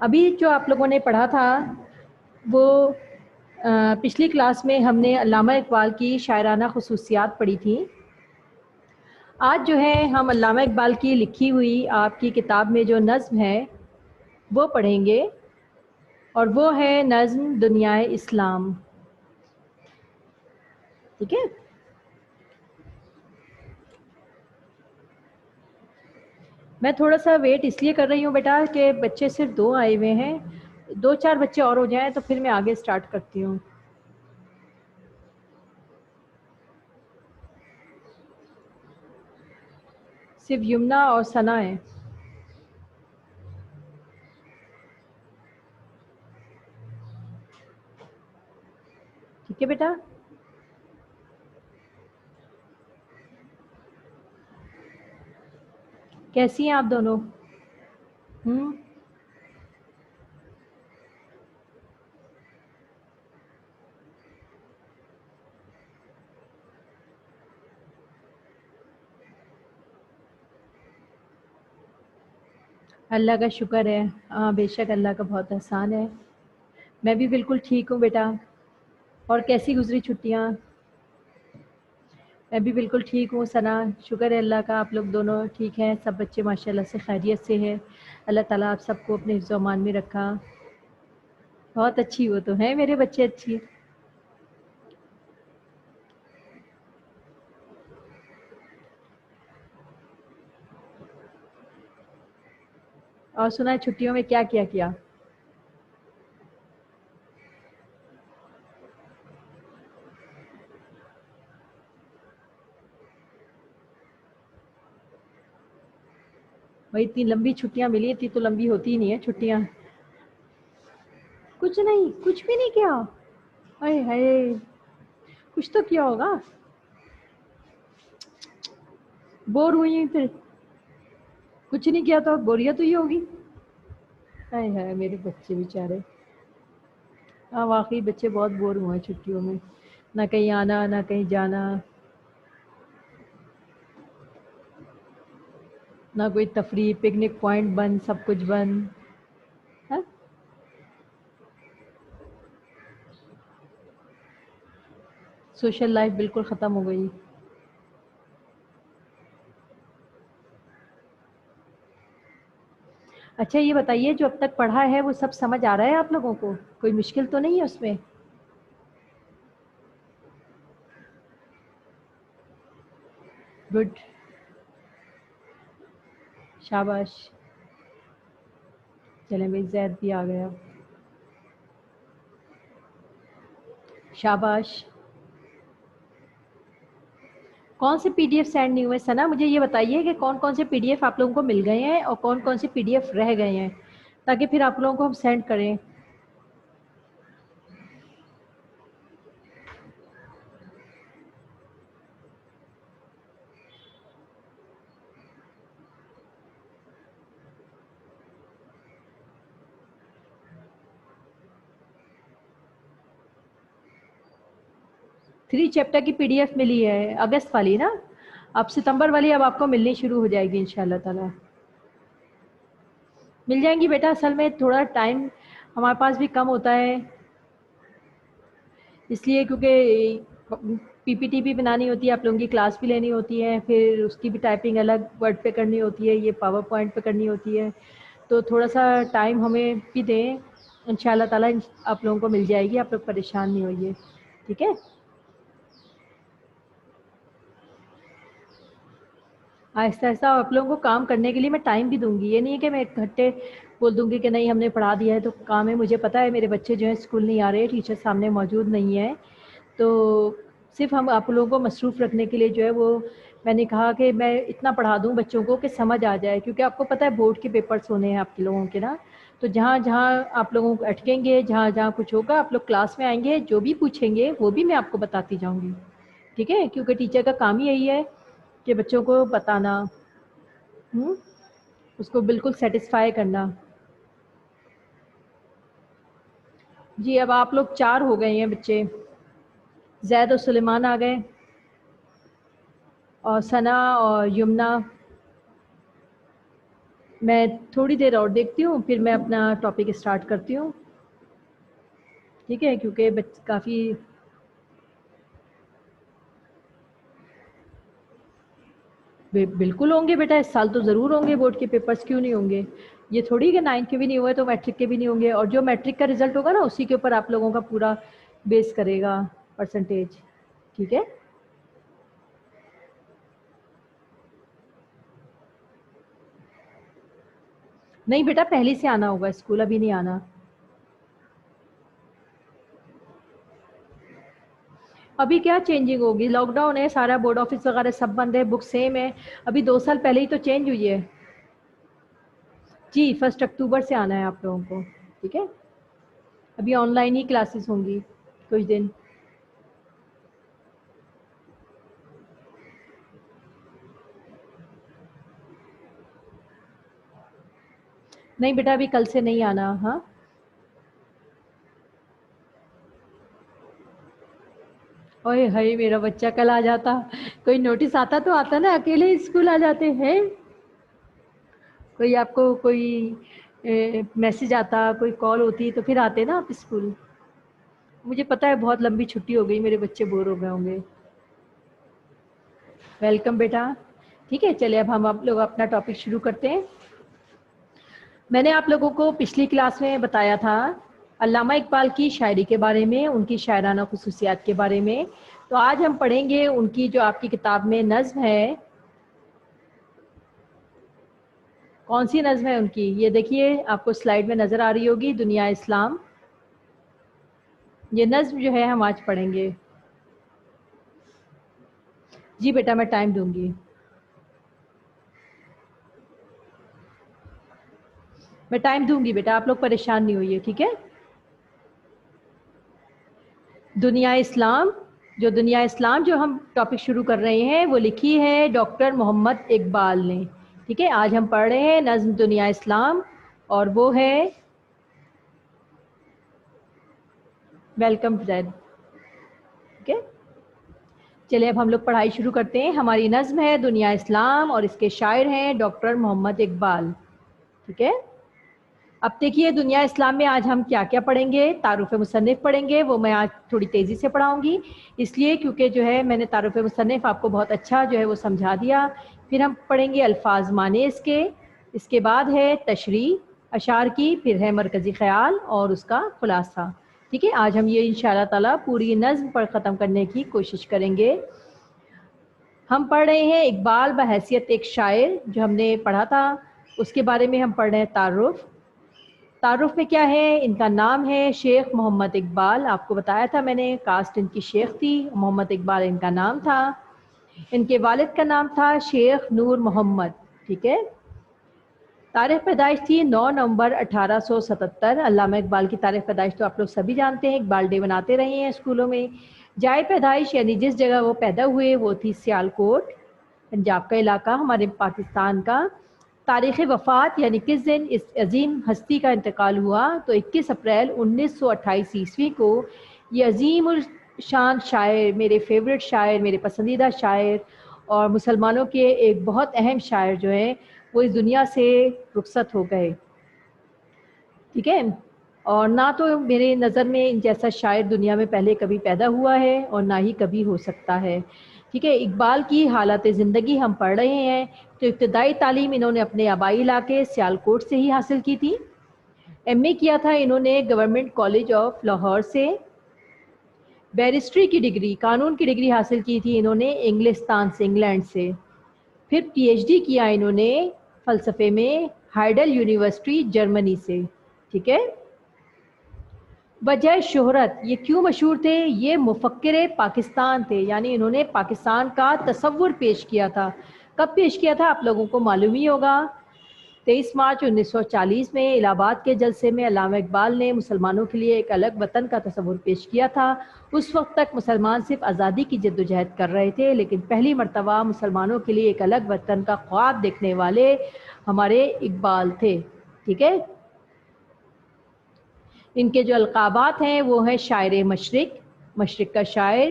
ابھی جو آپ لوگوں نے پڑھا تھا وہ پچھلی کلاس میں ہم نے علامہ اقبال کی شاعرانہ خصوصیات پڑھی تھی. آج جو ہے ہم علامہ اقبال کی لکھی ہوئی آپ کی کتاب میں جو نظم ہے وہ پڑھیں گے، اور وہ ہے نظم دنیائے اسلام. ٹھیک ہے؟ میں تھوڑا سا ویٹ اس لیے کر رہی ہوں بیٹا کہ بچے صرف 2 آئے ہوئے ہیں، 2-4 بچے اور ہو جائیں تو پھر میں آگے سٹارٹ کرتی ہوں. صرف یمنا اور ثنا ہے. ٹھیک ہے بیٹا؟ کیسی ہیں آپ دونوں؟ اللہ کا شکر ہے. ہاں بے شک اللہ کا بہت احسان ہے. میں بھی بالکل ٹھیک ہوں بیٹا. اور کیسی گزری چھٹیاں؟ میں بھی بالکل ٹھیک ہوں ثنا. شکر ہے اللہ کا آپ لوگ دونوں ٹھیک ہیں. سب بچے ماشاء اللہ سے خیریت سے ہیں. اللہ تعالیٰ آپ سب کو اپنے حفظ و امان میں رکھا. بہت اچھی وہ تو ہیں میرے بچے. اچھی. اور سنا ہے چھٹیوں میں کیا کیا کیا؟ بھائی اتنی لمبی چھٹیاں ملی تھی تو لمبی ہوتی ہی نہیں ہے چھٹیاں. کچھ نہیں، کچھ بھی نہیں کیا؟ ہائے ہائے، کچھ تو کیا ہوگا. بور ہوئی ہیں پھر؟ کچھ نہیں کیا تو بوریت ہوئی ہوگی. ہائے ہائے میرے بچے بیچارے. ہاں واقعی بچے بہت بور ہوئے ہیں چھٹیوں میں. نہ کہیں آنا نہ کہیں جانا، نہ کوئی تفریح. پکنک پوائنٹ بند، سب کچھ بند. ہاں؟ سوشل لائف بالکل ختم ہو گئی. اچھا یہ بتائیے جو اب تک پڑھا ہے وہ سب سمجھ آ رہا ہے آپ لوگوں کو؟ کوئی مشکل تو نہیں ہے اس میں؟ گڈ. شاباش. چلیں بھائی زید بھی آ گیا. شاباش. کون سے پی ڈی ایف سینڈ نہیں ہوئے ثنا؟ مجھے یہ بتائیے کہ کون کون سے پی ڈی ایف آپ لوگوں کو مل گئے ہیں اور کون کون سے پی ڈی ایف رہ گئے ہیں، تاکہ پھر آپ لوگوں کو ہم سینڈ کریں. 3 چیپٹر کی پی ڈی ایف ملی ہے، اگست والی نا؟ اب ستمبر والی اب آپ کو ملنی شروع ہو جائے گی انشاءاللہ تعالی. مل جائیں گی بیٹا. اصل میں تھوڑا ٹائم ہمارے پاس بھی کم ہوتا ہے، اس لیے کیونکہ پی پی ٹی بھی بنانی ہوتی ہے، آپ لوگوں کی کلاس بھی لینی ہوتی ہے، پھر اس کی بھی ٹائپنگ الگ ورڈ پہ کرنی ہوتی ہے، یہ پاور پوائنٹ پہ کرنی ہوتی ہے. تو تھوڑا سا ٹائم ہمیں بھی دیں. ان شاء اللہ تعالیٰ آپ لوگوں کو مل جائے گی. آپ لوگ پریشان نہیں ہوئیے. ٹھیک ہے؟ آہستہ آہستہ آپ لوگوں کو کام کرنے کے لیے میں ٹائم بھی دوں گی. یہ نہیں ہے کہ میں ایک گھنٹے بول دوں گی کہ نہیں ہم نے پڑھا دیا ہے تو کام ہے. مجھے پتہ ہے میرے بچے جو ہیں اسکول نہیں آ رہے، ٹیچر سامنے موجود نہیں ہیں، تو صرف ہم آپ لوگوں کو مصروف رکھنے کے لیے جو ہے وہ میں نے کہا کہ میں اتنا پڑھا دوں بچوں کو کہ سمجھ آ جائے. کیونکہ آپ کو پتہ ہے بورڈ کے پیپرس ہونے ہیں آپ کے لوگوں کے نا، تو جہاں جہاں آپ لوگوں کو اٹکیں گے، جہاں جہاں کچھ ہوگا، آپ لوگ کلاس میں آئیں گے، جو بھی پوچھیں گے وہ بھی میں آپ کو بتاتی جاؤں گی. ٹھیک ہے؟ کیونکہ ٹیچر کا کام ہی یہی ہے کہ بچوں کو بتانا، اس کو بالکل سیٹسفائی کرنا. جی اب آپ لوگ 4 ہو گئے ہیں بچے. زید اور سلیمان آ گئے، اور ثنا اور یمنا. میں تھوڑی دیر اور دیکھتی ہوں، پھر میں اپنا ٹاپک اسٹارٹ کرتی ہوں، ٹھیک ہے، کیونکہ کافی بالکل ہوں گے بیٹا، اس سال تو ضرور ہوں گے، بورڈ کے پیپرز کیوں نہیں ہوں گے؟ یہ تھوڑی کہ 9 کے بھی نہیں ہوئے تو میٹرک کے بھی نہیں ہوں گے، اور جو میٹرک کا رزلٹ ہوگا نا اسی کے اوپر آپ لوگوں کا پورا بیس کرے گا پرسنٹیج، ٹھیک ہے؟ نہیں بیٹا، پہلے سے آنا ہوگا اسکول، ابھی نہیں آنا۔ ابھی کیا چینجنگ ہوگی؟ لاک ڈاؤن ہے، سارا بورڈ آفس وغیرہ سب بند ہے، بک سیم ہے، ابھی 2 سال پہلے ہی تو چینج ہوئی ہے۔ جی 1 اکتوبر سے آنا ہے آپ لوگوں کو، ٹھیک ہے؟ ابھی آن لائن ہی کلاسز ہوں گی کچھ دن۔ نہیں بیٹا، ابھی کل سے نہیں آنا، ہاں۔ اوئے ہائے میرا بچہ کل آ جاتا، کوئی نوٹس آتا تو آتا نا، اکیلے اسکول آ جاتے ہیں؟ کوئی آپ کو کوئی میسج آتا، کوئی کال ہوتی تو پھر آتے نا آپ اسکول۔ مجھے پتا ہے بہت لمبی چھٹی ہو گئی، میرے بچے بور ہو گئے ہوں گے۔ ویلکم بیٹا، ٹھیک ہے، چلے اب ہم آپ لوگ اپنا ٹاپک شروع کرتے ہیں۔ میں نے آپ لوگوں کو پچھلی کلاس میں بتایا تھا علامہ اقبال کی شاعری کے بارے میں، ان کی شاعرانہ خصوصیات کے بارے میں، تو آج ہم پڑھیں گے ان کی جو آپ کی کتاب میں نظم ہے۔ کون سی نظم ہے ان کی؟ یہ دیکھیے آپ کو سلائیڈ میں نظر آ رہی ہوگی، دنیا اسلام۔ یہ نظم جو ہے ہم آج پڑھیں گے۔ جی بیٹا میں ٹائم دوں گی، میں ٹائم دوں گی بیٹا، آپ لوگ پریشان نہیں ہوئیے، ٹھیک ہے؟ دنیا اسلام، جو دنیا اسلام جو ہم ٹاپک شروع کر رہے ہیں وہ لکھی ہے ڈاکٹر محمد اقبال نے، ٹھیک ہے؟ آج ہم پڑھ رہے ہیں نظم دنیا اسلام، اور وہ ہے ویلکم زید، ٹھیک ہے؟ چلے اب ہم لوگ پڑھائی شروع کرتے ہیں۔ ہماری نظم ہے دنیا اسلام اور اس کے شاعر ہیں ڈاکٹر محمد اقبال، ٹھیک ہے؟ اب دیکھیے دنیا اسلام میں آج ہم کیا کیا پڑھیں گے۔ تعارف مصنف پڑھیں گے، وہ میں آج تھوڑی تیزی سے پڑھاؤں گی، اس لیے کیونکہ جو ہے میں نے تعارف مصنف آپ کو بہت اچھا جو ہے وہ سمجھا دیا۔ پھر ہم پڑھیں گے الفاظ معنی اس کے بعد ہے تشریح اشعار کی، پھر ہے مرکزی خیال اور اس کا خلاصہ، ٹھیک ہے؟ آج ہم یہ انشاءاللہ تعالی پوری نظم پر ختم کرنے کی کوشش کریں گے۔ ہم پڑھ رہے ہیں اقبال بحیثیت ایک شاعر، جو ہم نے پڑھا تھا اس کے بارے میں ہم پڑھ رہے ہیں تعارف۔ تعارف میں کیا ہے؟ ان کا نام ہے شیخ محمد اقبال، آپ کو بتایا تھا میں نے، کاسٹ ان کی شیخ تھی، محمد اقبال ان کا نام تھا۔ ان کے والد کا نام تھا شیخ نور محمد، ٹھیک ہے؟ تاریخ پیدائش تھی 9 نومبر 1877۔ علامہ اقبال کی تاریخ پیدائش تو آپ لوگ سبھی جانتے ہیں، اقبال ڈے مناتے رہے ہیں اسکولوں میں۔ جائے پیدائش یعنی جس جگہ وہ پیدا ہوئے وہ تھی سیالکوٹ، پنجاب کا علاقہ ہمارے پاکستان کا۔ تاریخ وفات یعنی کس دن اس عظیم ہستی کا انتقال ہوا، تو 21 اپریل 1928 عیسوی کو یہ عظیم الشان شاعر، میرے فیوریٹ شاعر، میرے پسندیدہ شاعر اور مسلمانوں کے ایک بہت اہم شاعر جو ہیں وہ اس دنیا سے رخصت ہو گئے، ٹھیک ہے؟ اور نہ تو میرے نظر میں ان جیسا شاعر دنیا میں پہلے کبھی پیدا ہوا ہے اور نہ ہی کبھی ہو سکتا ہے، ٹھیک ہے؟ اقبال کی حالات زندگی ہم پڑھ رہے ہیں۔ تو ابتدائی تعلیم انہوں نے اپنے آبائی علاقے سیالکوٹ سے ہی حاصل کی تھی۔ ایم اے کیا تھا انہوں نے گورنمنٹ کالج آف لاہور سے۔ بیرسٹری کی ڈگری، قانون کی ڈگری حاصل کی تھی انہوں نے انگلستان سے، انگلینڈ سے۔ پھر پی ایچ ڈی کیا انہوں نے فلسفے میں ہائیڈل یونیورسٹی جرمنی سے، ٹھیک ہے؟ وجہ شہرت، یہ کیوں مشہور تھے؟ یہ مفکر پاکستان تھے، یعنی انہوں نے پاکستان کا تصور پیش کیا تھا۔ کب پیش کیا تھا آپ لوگوں کو معلوم ہی ہوگا، 23 مارچ 1940 میں الہ آباد کے جلسے میں علامہ اقبال نے مسلمانوں کے لیے ایک الگ وطن کا تصور پیش کیا تھا۔ اس وقت تک مسلمان صرف آزادی کی جدوجہد کر رہے تھے، لیکن پہلی مرتبہ مسلمانوں کے لیے ایک الگ وطن کا خواب دیکھنے والے ہمارے اقبال تھے، ٹھیک ہے؟ ان کے جو القابات ہیں وہ ہیں شاعر مشرق، مشرق کا شاعر،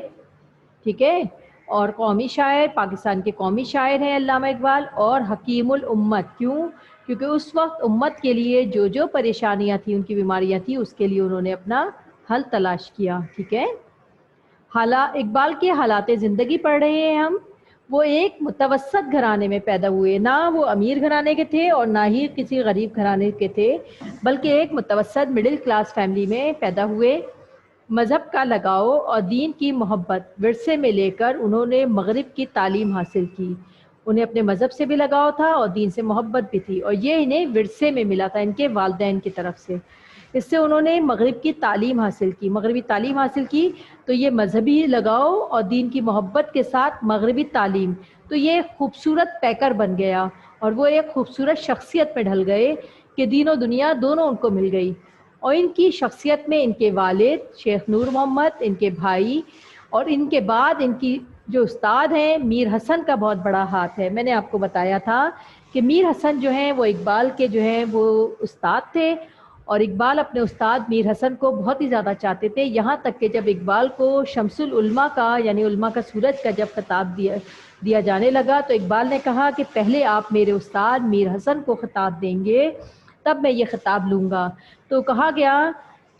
ٹھیک ہے؟ اور قومی شاعر، پاکستان کے قومی شاعر ہیں علامہ اقبال، اور حکیم الامت، کیوں؟ کیونکہ اس وقت امت کے لیے جو پریشانیاں تھیں، ان کی بیماریاں تھیں، اس کے لیے انہوں نے اپنا حل تلاش کیا. ٹھیک ہے. اقبال کے حالات زندگی پڑھ رہے ہیں ہم. وہ ایک متوسط گھرانے میں پیدا ہوئے، نہ وہ امیر گھرانے کے تھے اور نہ ہی کسی غریب گھرانے کے تھے، بلکہ ایک متوسط مڈل کلاس فیملی میں پیدا ہوئے. مذہب کا لگاؤ اور دین کی محبت ورثے میں لے کر انہوں نے مغرب کی تعلیم حاصل کی. انہیں اپنے مذہب سے بھی لگاؤ تھا اور دین سے محبت بھی تھی، اور یہ انہیں ورثے میں ملا تھا ان کے والدین کی طرف سے. اس سے انہوں نے مغرب کی تعلیم حاصل کی، مغربی تعلیم حاصل کی. تو یہ مذہبی لگاؤ اور دین کی محبت کے ساتھ مغربی تعلیم، تو یہ خوبصورت پیکر بن گیا، اور وہ ایک خوبصورت شخصیت میں ڈھل گئے کہ دین و دنیا دونوں ان کو مل گئی. اور ان کی شخصیت میں ان کے والد شیخ نور محمد، ان کے بھائی، اور ان کے بعد ان کی جو استاد ہیں میر حسن کا بہت بڑا ہاتھ ہے. میں نے آپ کو بتایا تھا کہ میر حسن جو ہیں وہ اقبال کے جو ہیں وہ استاد تھے، اور اقبال اپنے استاد میر حسن کو بہت ہی زیادہ چاہتے تھے، یہاں تک کہ جب اقبال کو شمس العلماء کا یعنی علماء کا سورج کا جب خطاب دیا جانے لگا، تو اقبال نے کہا کہ پہلے آپ میرے استاد میر حسن کو خطاب دیں گے تب میں یہ خطاب لوں گا. تو کہا گیا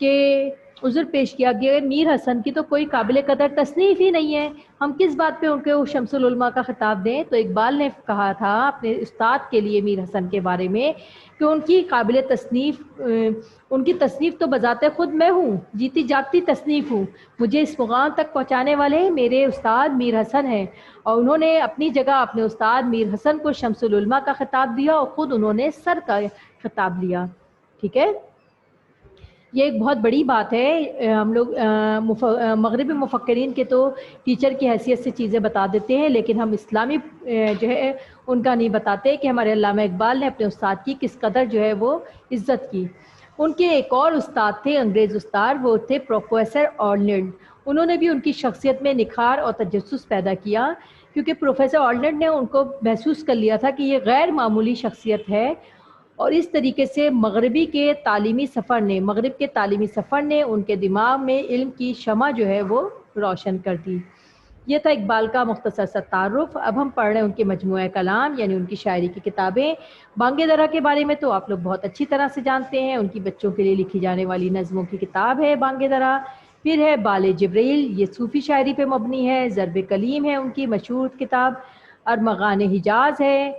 کہ عذر پیش کیا گیا میر حسن کی تو کوئی قابل قدر تصنیف ہی نہیں ہے، ہم کس بات پہ ان کو شمس العلماء کا خطاب دیں. تو اقبال نے کہا تھا اپنے استاد کے لیے میر حسن کے بارے میں کہ ان کی قابل تصنیف، ان کی تصنیف تو بذات خود میں ہوں، جیتی جاگتی تصنیف ہوں، مجھے اس مقام تک پہنچانے والے میرے استاد میر حسن ہیں. اور انہوں نے اپنی جگہ اپنے استاد میر حسن کو شمس العلماء کا خطاب دیا اور خود انہوں نے سر کا خطاب لیا. ٹھیک ہے. یہ ایک بہت بڑی بات ہے. ہم لوگ مغربی مفکرین کے تو ٹیچر کی حیثیت سے چیزیں بتا دیتے ہیں، لیکن ہم اسلامی جو ہے ان کا نہیں بتاتے کہ ہمارے علامہ اقبال نے اپنے استاد کی کس قدر جو ہے وہ عزت کی. ان کے ایک اور استاد تھے انگریز استاد، وہ تھے پروفیسر آرنلڈ. انہوں نے بھی ان کی شخصیت میں نکھار اور تجسس پیدا کیا، کیونکہ پروفیسر آرنلڈ نے ان کو محسوس کر لیا تھا کہ یہ غیر معمولی شخصیت ہے. اور اس طریقے سے مغرب کے تعلیمی سفر نے ان کے دماغ میں علم کی شمع جو ہے وہ روشن کر دی. یہ تھا اقبال کا مختصر سا تعارف. اب ہم پڑھ رہے ہیں ان کے مجموعہ کلام یعنی ان کی شاعری کی کتابیں. بانگ درا کے بارے میں تو آپ لوگ بہت اچھی طرح سے جانتے ہیں، ان کی بچوں کے لیے لکھی جانے والی نظموں کی کتاب ہے بانگ درا. پھر ہے بال جبریل، یہ صوفی شاعری پہ مبنی ہے. ضرب کلیم ہے ان کی مشہور کتاب. ارمغان حجاز ہے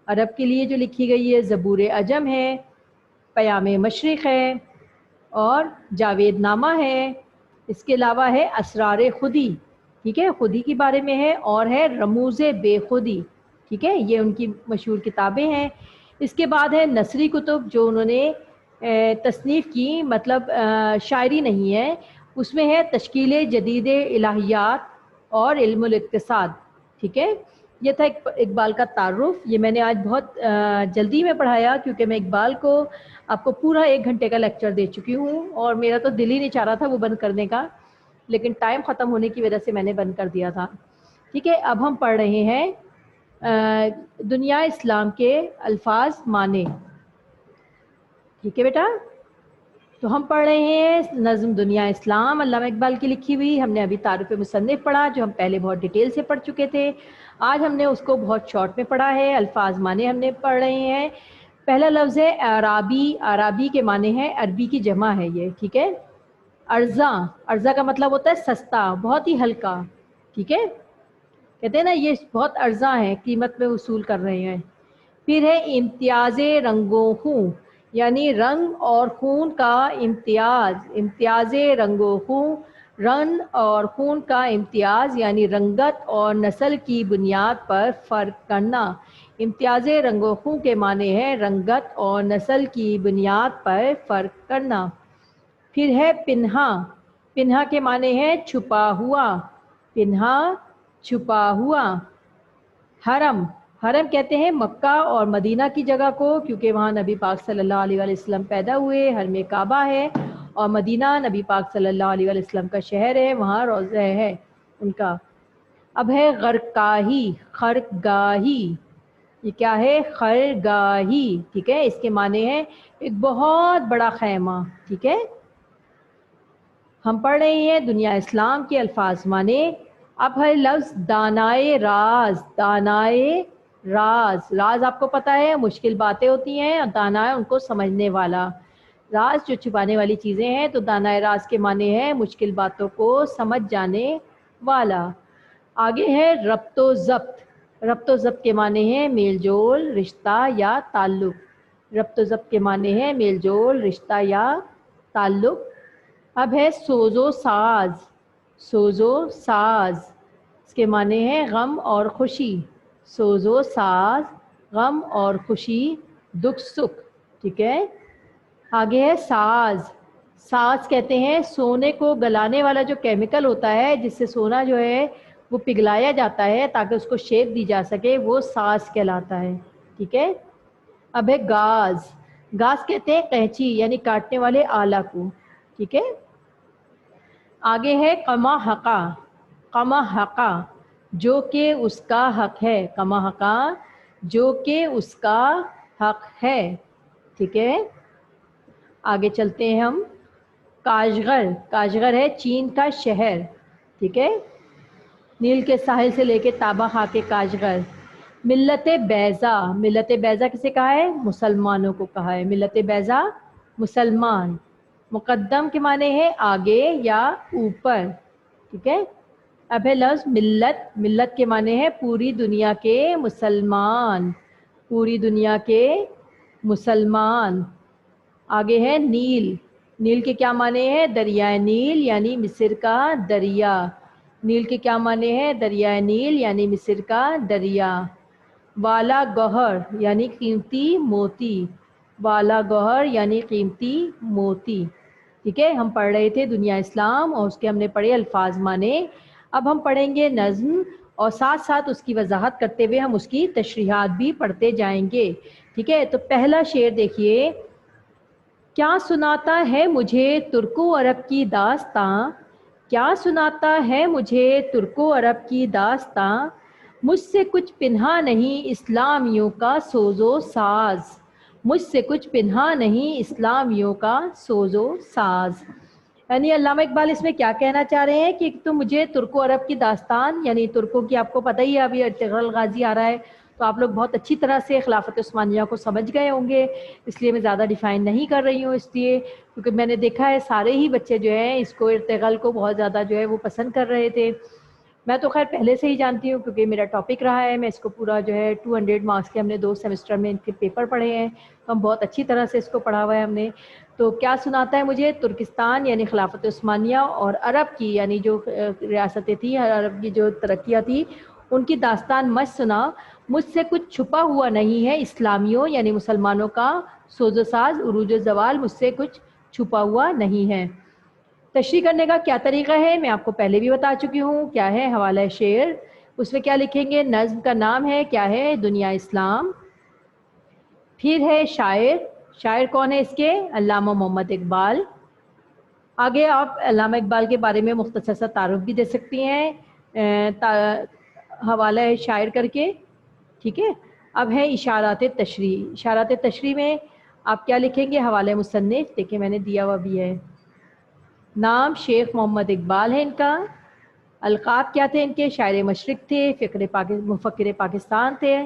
عرب کے لیے جو لکھی گئی ہے. زبور عجم ہے. پیام مشرق ہے، اور جاوید نامہ ہے. اس کے علاوہ ہے اسرار خودی، ٹھیک ہے، خودی کے بارے میں ہے، اور ہے رموز بے خودی. ٹھیک ہے، یہ ان کی مشہور کتابیں ہیں. اس کے بعد ہے نثری کتب جو انہوں نے تصنیف کی، مطلب شاعری نہیں ہے. اس میں ہے تشکیل جدید الہیات اور علم الاقتصاد. ٹھیک ہے. یہ تھا اقبال کا تعارف. یہ میں نے آج بہت جلدی میں پڑھایا کیونکہ میں اقبال کو آپ کو پورا 1 گھنٹے کا لیکچر دے چکی ہوں، اور میرا تو دل ہی نہیں چاہ رہا تھا وہ بند کرنے کا، لیکن ٹائم ختم ہونے کی وجہ سے میں نے بند کر دیا تھا. ٹھیک ہے. اب ہم پڑھ رہے ہیں دنیا اسلام کے الفاظ معنی. ٹھیک ہے بیٹا. تو ہم پڑھ رہے ہیں نظم دنیا اسلام علامہ اقبال کی لکھی ہوئی. ہم نے ابھی تعارف مصنف پڑھا جو ہم پہلے بہت ڈیٹیل سے پڑھ چکے تھے. آج ہم نے اس کو بہت شارٹ میں پڑھا ہے. الفاظ معنی ہم نے پڑھ رہے ہیں. پہلا لفظ ہے اعرابی. اعرابی کے معنی ہے عربی کی جمع ہے یہ. ٹھیک ہے. ارزاں، ارزاں کا مطلب ہوتا ہے سستا، بہت ہی ہلکا. ٹھیک ہے. کہتے ہیں نا یہ بہت ارزاں ہے، قیمت میں وصول کر رہے ہیں. پھر ہے امتیاز رنگوں خوں، یعنی رنگ اور خون کا امتیاز. امتیاز رنگ و خون، رنگ اور خون کا امتیاز یعنی رنگت اور نسل کی بنیاد پر فرق کرنا. امتیاز رنگ و خون کے معنی ہے رنگت اور نسل کی بنیاد پر فرق کرنا. پھر ہے پنہا. پنہا کے معنی ہے چھپا ہوا. پنہا، چھپا ہوا. حرم. حرم کہتے ہیں مکہ اور مدینہ کی جگہ کو، کیونکہ وہاں نبی پاک صلی اللہ علیہ وسلم پیدا ہوئے. حرم کعبہ ہے، اور مدینہ نبی پاک صلی اللہ علیہ وسلم کا شہر ہے، وہاں روضہ ہے ان کا. اب ہے غرقاہی. خرگاہی. یہ کیا ہے؟ خرگاہی. ٹھیک ہے. اس کے معنی ہے ایک بہت بڑا خیمہ. ٹھیک ہے. ہم پڑھ رہے ہیں دنیا اسلام کے الفاظ معنی. اب ہے لفظ دانائے راز. دانائے راز، راز آپ کو پتہ ہے مشکل باتیں ہوتی ہیں، اور دانا ہے ان کو سمجھنے والا۔ راز جو چھپانے والی چیزیں ہیں، تو دانا راز کے معنی ہے مشکل باتوں کو سمجھ جانے والا۔ آگے ہے ربط و ضبط، ربط و ضبط کے معنی ہے میل جول، رشتہ یا تعلق۔ ربط و ضبط کے معنی ہے میل جول، رشتہ یا تعلق۔ اب ہے سوز و ساز، سوز و ساز اس کے معنی ہے غم اور خوشی۔ سوز و ساز، غم اور خوشی، دکھ سکھ، ٹھیک ہے۔ آگے ہے ساز، ساز کہتے ہیں سونے کو گلانے والا جو کیمیکل ہوتا ہے جس سے سونا جو ہے وہ پگھلایا جاتا ہے تاکہ اس کو شیپ دی جا سکے، وہ ساز کہلاتا ہے، ٹھیک ہے۔ اب ہے گاز، گاز کہتے ہیں قینچی یعنی کاٹنے والے آلہ کو، ٹھیک ہے۔ آگے ہے قما حقا، قما حقا جو کہ اس کا حق ہے، قما حقا جو کہ اس کا حق ہے، ٹھیک ہے۔ آگے چلتے ہیں ہم، کاشغر، کاشغر ہے چین کا شہر، ٹھیک ہے، نیل کے ساحل سے لے کے تابہ خاک کے کاشغر۔ ملت بیضا، ملت بیضا کسے کہا ہے؟ مسلمانوں کو کہا ہے، ملت بیضا مسلمان۔ مقدم کے معنی ہے آگے یا اوپر، ٹھیک ہے۔ اب ہے لفظ ملت، ملت کے معنی ہے پوری دنیا کے مسلمان، پوری دنیا کے مسلمان۔ آگے ہے نیل، نیل کے کیا معنی ہے؟ دریائے نیل یعنی مصر کا دریا، نیل کے کیا معنی ہے؟ دریائے نیل یعنی مصر کا دریا۔ والا گوہر یعنی قیمتی موتی، والا گوہر یعنی قیمتی موتی، ٹھیک ہے۔ ہم پڑھ رہے تھے دنیا اسلام اور اس کے ہم نے پڑھے الفاظ معنی، اب ہم پڑھیں گے نظم اور ساتھ ساتھ اس کی وضاحت کرتے ہوئے ہم اس کی تشریحات بھی پڑھتے جائیں گے، ٹھیک ہے۔ تو پہلا شعر دیکھیے، کیا سناتا ہے مجھے ترک و عرب کی داستاں، کیا سناتا ہے مجھے ترک و عرب کی داستاں، مجھ سے کچھ پنہا نہیں اسلامیوں کا سوز و ساز، مجھ سے کچھ پنہا نہیں اسلامیوں کا سوز و ساز۔ یعنی علامہ اقبال اس میں کیا کہنا چاہ رہے ہیں کہ تو مجھے ترک و عرب کی داستان، یعنی ترکوں کی آپ کو پتہ ہی ہے ابھی ارطغرل غازی آ رہا ہے تو آپ لوگ بہت اچھی طرح سے خلافت عثمانیہ کو سمجھ گئے ہوں گے، اس لیے میں زیادہ ڈیفائن نہیں کر رہی ہوں، اس لیے کیونکہ میں نے دیکھا ہے سارے ہی بچے جو ہیں اس کو ارطغرل کو بہت زیادہ جو ہے وہ پسند کر رہے تھے۔ میں تو خیر پہلے سے ہی جانتی ہوں کیونکہ میرا ٹاپک رہا ہے، میں اس کو پورا جو ہے 200 مارکس کے ہم نے 2 سیمسٹر میں ان کے پیپر پڑھے ہیں، تو ہم بہت اچھی طرح سے اس کو پڑھا ہوا ہے ہم نے۔ تو کیا سناتا ہے مجھے ترکستان یعنی خلافت عثمانیہ اور عرب کی یعنی جو ریاستیں تھیں، عرب کی جو ترقیاں تھیں ان کی داستان مجھ سنا، مجھ سے کچھ چھپا ہوا نہیں ہے اسلامیوں یعنی مسلمانوں کا سوز و ساز، عروج و زوال، مجھ سے کچھ چھپا ہوا نہیں ہے۔ تشریح کرنے کا کیا طریقہ ہے میں آپ کو پہلے بھی بتا چکی ہوں، کیا ہے حوالہ شعر، اس میں کیا لکھیں گے؟ نظم کا نام ہے کیا ہے؟ دنیا اسلام۔ پھر ہے شاعر، شاعر کون ہے اس کے؟ علامہ محمد اقبال۔ آگے آپ علامہ اقبال کے بارے میں مختصر سا تعارف بھی دے سکتی ہیں حوالہ شاعر کر کے، ٹھیک ہے۔ اب ہے اشارات تشریح، اشارات تشریح میں آپ کیا لکھیں گے؟ حوالہ مصنف دیکھیں میں نے دیا ہوا بھی ہے، نام شیخ محمد اقبال ہے ان کا، القاب کیا تھے ان کے؟ شاعر مشرق تھے، مفکر پاکستان تھے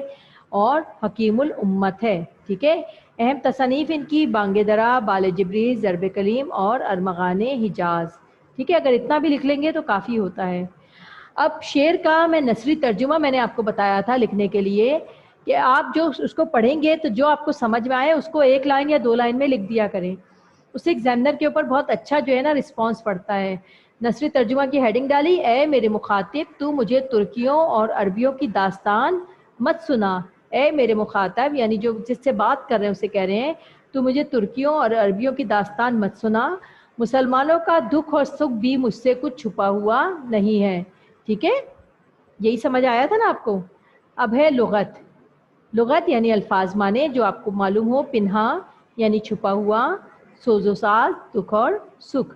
اور حکیم الامت ہے، ٹھیک ہے۔ اہم تصانیف ان کی بانگ درا، بال جبریل، ضرب کلیم اور ارمغان حجاز، ٹھیک ہے۔ اگر اتنا بھی لکھ لیں گے تو کافی ہوتا ہے۔ اب شعر کا میں نثری ترجمہ میں نے آپ کو بتایا تھا لکھنے کے لیے کہ آپ جو اس کو پڑھیں گے تو جو آپ کو سمجھ میں آئے اس کو 1 لائن یا 2 لائن میں لکھ دیا کریں، اس سے ایگزامنر کے اوپر بہت اچھا جو ہے نا رسپانس پڑتا ہے۔ نثری ترجمہ کی ہیڈنگ ڈالی، اے میرے مخاطب تو مجھے ترکیوں اور عربیوں کی داستان مت سنا، اے میرے مخاطب یعنی جو جس سے بات کر رہے ہیں اسے کہہ رہے ہیں تو مجھے ترکیوں اور عربیوں کی داستان مت سنا، مسلمانوں کا دکھ اور سکھ بھی مجھ سے کچھ چھپا ہوا نہیں ہے، ٹھیک ہے۔ یہی سمجھ آیا تھا نا آپ کو؟ اب ہے لغت، لغت یعنی الفاظ معنی جو آپ کو معلوم ہو، پنہا یعنی چھپا ہوا، سوز و ساز دکھ اور سکھ،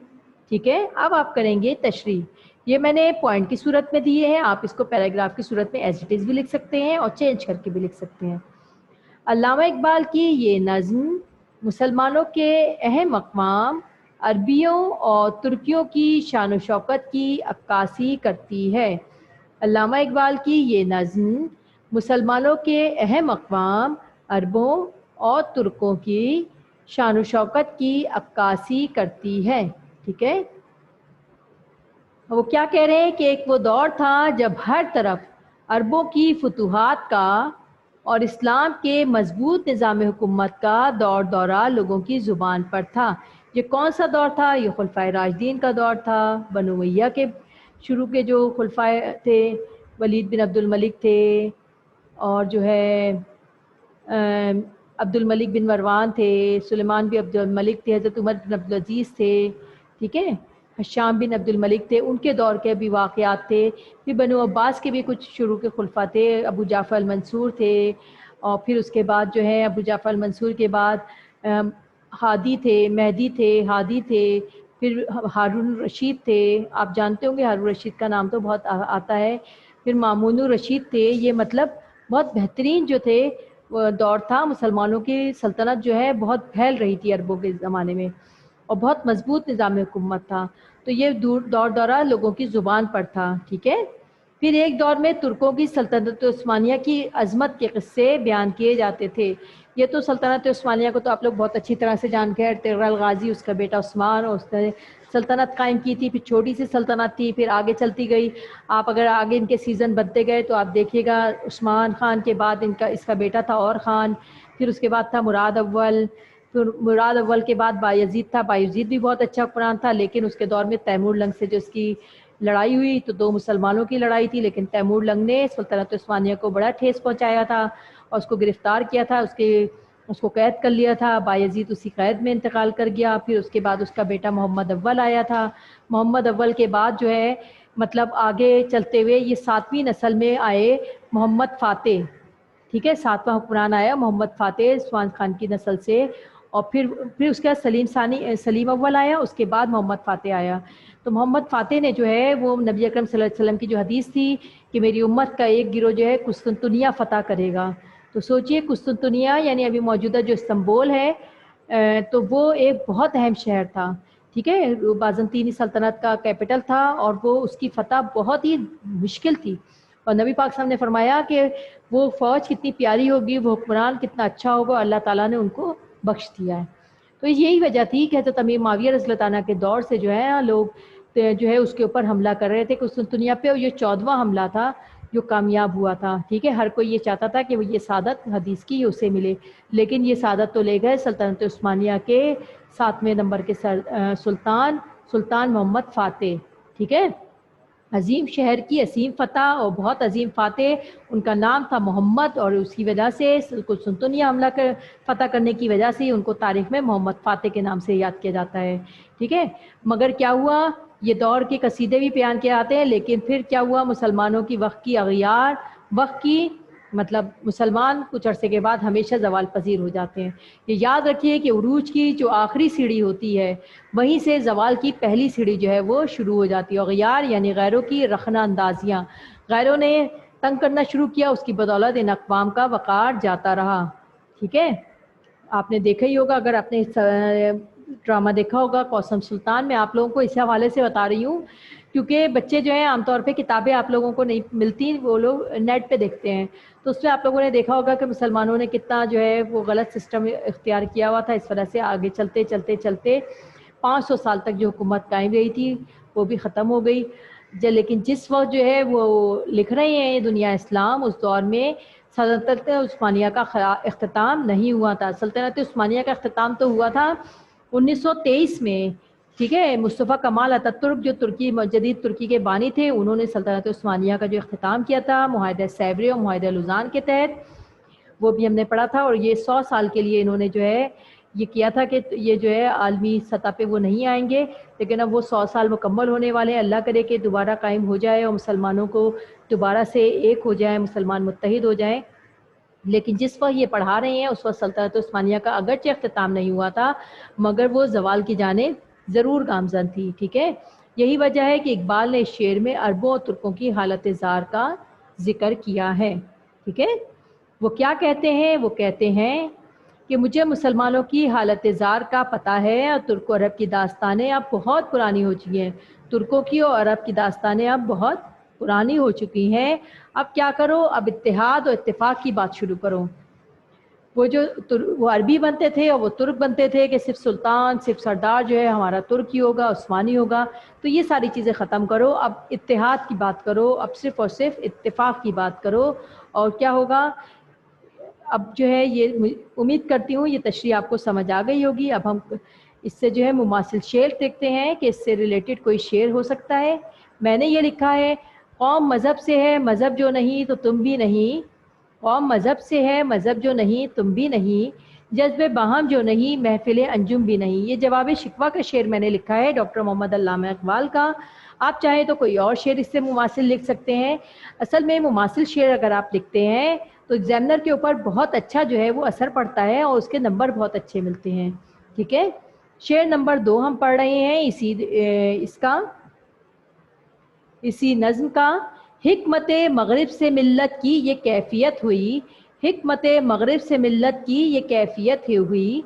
ٹھیک ہے۔ اب آپ کریں گے تشریح، یہ میں نے پوائنٹ کی صورت میں دیے ہیں، آپ اس کو پیراگراف کی صورت میں ایز اٹ از بھی لکھ سکتے ہیں اور چینج کر کے بھی لکھ سکتے ہیں۔ علامہ اقبال کی یہ نظم مسلمانوں کے اہم اقوام عربیوں اور ترکیوں کی شان و شوکت کی عکاسی کرتی ہے۔ علامہ اقبال کی یہ نظم مسلمانوں کے اہم اقوام عربوں اور ترکوں کی شان و شوکت کی عکاسی کرتی ہے. ٹھیک ہے. وہ کیا کہہ رہے ہیں کہ ایک وہ دور تھا جب ہر طرف عربوں کی فتوحات کا اور اسلام کے مضبوط نظام حکومت کا دورہ لوگوں کی زبان پر تھا. یہ کون سا دور تھا؟ یہ خلفائے راشدین کا دور تھا. بنو امیہ کے شروع کے جو خلفائے تھے، ولید بن عبد الملک تھے، اور جو ہے عبد الملک بن مروان تھے، سلیمان بن عبد الملک تھے، حضرت عمر بن عبد العزیز تھے. ٹھیک ہے. حشام بن عبد الملک تھے، ان کے دور کے بھی واقعات تھے. پھر بنو عباس کے بھی کچھ شروع کے خلفاء تھے، ابو جعفر المنصور تھے، اور پھر اس کے بعد جو ہے ابو جعفر المنصور کے بعد ہادی تھے، مہدی تھے، ہادی تھے، پھر ہارون الرشید تھے. آپ جانتے ہوں گے ہارون الرشید کا نام تو بہت آتا ہے. پھر مامون الرشید تھے. یہ مطلب بہت بہترین جو تھے دور تھا. مسلمانوں کی سلطنت جو ہے بہت پھیل رہی تھی عربوں کے زمانے میں، اور بہت مضبوط نظام حکومت تھا. تو یہ دورہ لوگوں کی زبان پر تھا. ٹھیک ہے. پھر ایک دور میں ترکوں کی سلطنت عثمانیہ کی عظمت کے قصے بیان کیے جاتے تھے. یہ تو سلطنت عثمانیہ کو تو آپ لوگ بہت اچھی طرح سے جان کے، طغرل غازی اس کا بیٹا عثمان، اور اس نے سلطنت قائم کی تھی. پھر چھوٹی سی سلطنت تھی، پھر آگے چلتی گئی. آپ اگر آگے ان کے سیزن بنتے گئے تو آپ دیکھیے گا عثمان خان کے بعد اس کا بیٹا تھا اور خان، پھر اس کے بعد تھا مراد اول، پھر مراد اول کے بعد بایزید تھا. بایزید بھی بہت اچھا حکمران تھا، لیکن اس کے دور میں تیمور لنگ سے جو اس کی لڑائی ہوئی تو 2 مسلمانوں کی لڑائی تھی، لیکن تیمور لنگ نے سلطنت عثمانیہ کو بڑا ٹھیس پہنچایا تھا اور اس کو گرفتار کیا تھا، اس کو قید کر لیا تھا. بایزید اسی قید میں انتقال کر گیا. پھر اس کے بعد اس کا بیٹا محمد اول آیا تھا. محمد اول کے بعد جو ہے مطلب آگے چلتے ہوئے یہ 7ویں نسل میں آئے محمد فاتح. ٹھیک ہے. 7واں حکمران آیا محمد فاتح عثمان خان کی نسل سے، اور پھر اس کے بعد سلیم اول آیا، اس کے بعد محمد فاتح آیا. تو محمد فاتح نے جو ہے وہ نبی اکرم صلی اللہ علیہ وسلم کی جو حدیث تھی کہ میری امت کا ایک گروہ جو ہے قسطنطنیہ فتح کرے گا. تو سوچئے قسطنطنیہ یعنی ابھی موجودہ جو استنبول ہے، تو وہ ایک بہت اہم شہر تھا. ٹھیک ہے. بازنطینی سلطنت کا کیپٹل تھا، اور وہ اس کی فتح بہت ہی مشکل تھی. اور نبی پاک صاحب نے فرمایا کہ وہ فوج کتنی پیاری ہوگی، وہ حکمران کتنا اچھا ہوگا، اللہ تعالیٰ نے ان کو بخش دیا ہے. تو یہی وجہ تھی کہ حضرت امیر معاویہ رضی اللہ عنہ کے دور سے جو ہے لوگ جو ہے اس کے اوپر حملہ کر رہے تھے قسطنطنیہ پہ، اور یہ 14واں حملہ تھا جو کامیاب ہوا تھا. ٹھیک ہے. ہر کوئی یہ چاہتا تھا کہ وہ یہ سعادت حدیث کی اسے ملے، لیکن یہ سعادت تو لے گئے سلطنت عثمانیہ کے 7ویں نمبر کے سلطان محمد فاتح. ٹھیک ہے. عظیم شہر کی عظیم فتح اور بہت عظیم فاتح، ان کا نام تھا محمد، اور اس کی وجہ سے قسطنطنیہ فتح کرنے کی وجہ سے ان کو تاریخ میں محمد فاتح کے نام سے یاد کیا جاتا ہے. ٹھیک ہے. مگر کیا ہوا، یہ دور کے قصیدے بھی بیان کیے جاتے ہیں، لیکن پھر کیا ہوا، مسلمانوں کی وقت کی اغیار، وقت کی مطلب مسلمان کچھ عرصے کے بعد ہمیشہ زوال پذیر ہو جاتے ہیں. یہ یاد رکھیے کہ عروج کی جو آخری سیڑھی ہوتی ہے، وہیں سے زوال کی پہلی سیڑھی جو ہے وہ شروع ہو جاتی ہے. اغیار یعنی غیروں کی رخنہ اندازیاں، غیروں نے تنگ کرنا شروع کیا، اس کی بدولت ان اقوام کا وقار جاتا رہا. ٹھیک ہے. آپ نے دیکھا ہی ہوگا، اگر آپ نے ڈرامہ دیکھا ہوگا کوثر سلطان، میں آپ لوگوں کو اس حوالے سے بتا رہی ہوں کیونکہ بچے جو ہیں عام طور پہ کتابیں آپ لوگوں کو نہیں ملتی، وہ لوگ نیٹ پہ دیکھتے ہیں. تو اس میں آپ لوگوں نے دیکھا ہوگا کہ مسلمانوں نے کتنا جو ہے وہ غلط سسٹم اختیار کیا ہوا تھا. اس وجہ سے آگے چلتے چلتے چلتے 500 سال تک جو حکومت قائم رہی تھی وہ بھی ختم ہو گئی. لیکن جس وقت جو ہے وہ لکھ رہے ہیں دنیا اسلام، اس دور میں سلطنت عثمانیہ کا اختتام نہیں ہوا تھا. سلطنت عثمانیہ کا اختتام تو ہوا تھا 1923 میں. ٹھیک ہے. مصطفیٰ کمال اتاتürk جو جدید ترکی کے بانی تھے، انہوں نے سلطنت عثمانیہ کا جو اختتام کیا تھا معاہدہ سیبری اور معاہدہ لوزان کے تحت، وہ بھی ہم نے پڑھا تھا. اور یہ 100 سال کے لیے انہوں نے جو ہے یہ کیا تھا کہ یہ جو ہے عالمی سطح پہ وہ نہیں آئیں گے، لیکن اب وہ 100 سال مکمل ہونے والے ہیں. اللہ کرے کہ دوبارہ قائم ہو جائے اور مسلمانوں کو دوبارہ سے ایک ہو جائیں، مسلمان متحد ہو جائیں. لیکن جس وقت یہ پڑھا رہے ہیں اس وقت سلطنت عثمانیہ کا اگرچہ اختتام نہیں ہوا تھا، مگر وہ زوال کی جانب ضرور گامزن تھی. ٹھیک ہے. یہی وجہ ہے کہ اقبال نے اس شعر میں عربوں اور ترکوں کی حالت زار کا ذکر کیا ہے. ٹھیک ہے. وہ کیا کہتے ہیں؟ وہ کہتے ہیں کہ مجھے مسلمانوں کی حالت زار کا پتہ ہے، اور ترک و عرب کی داستانیں اب بہت پرانی ہو چکی ہیں. ترکوں کی اور عرب کی داستانیں اب بہت پرانی ہو چکی ہیں. اب کیا کرو؟ اب اتحاد اور اتفاق کی بات شروع کرو. وہ عربی بنتے تھے اور وہ ترک بنتے تھے کہ صرف سلطان، صرف سردار جو ہے ہمارا ترکی ہوگا، عثمانی ہوگا. تو یہ ساری چیزیں ختم کرو. اب اتحاد کی بات کرو. اب صرف اور صرف اتفاق کی بات کرو. اور کیا ہوگا؟ اب جو ہے یہ امید کرتی ہوں یہ تشریح آپ کو سمجھ آ گئی ہوگی. اب ہم اس سے جو ہے مماثل شعر دیکھتے ہیں کہ اس سے ریلیٹڈ کوئی شعر ہو سکتا ہے. میں نے یہ لکھا ہے: قوم مذہب سے ہے، مذہب جو نہیں تو تم بھی نہیں. قوم مذہب سے ہے، مذہب جو نہیں تم بھی نہیں. جذب باہم جو نہیں، محفل انجم بھی نہیں. یہ جواب شکوہ کا شعر میں نے لکھا ہے ڈاکٹر محمد علامہ اقبال کا. آپ چاہیں تو کوئی اور شعر اس سے مماثل لکھ سکتے ہیں. اصل میں مماثل شعر اگر آپ لکھتے ہیں تو ایگزامنر کے اوپر بہت اچھا جو ہے وہ اثر پڑتا ہے اور اس کے نمبر بہت اچھے ملتے ہیں. ٹھیک ہے. شعر نمبر 2 ہم پڑھ رہے ہیں اسی نظم کا. حکمت مغرب سے ملت کی یہ کیفیت ہوئی. حکمت مغرب سے ملت کی یہ کیفیت ہوئی.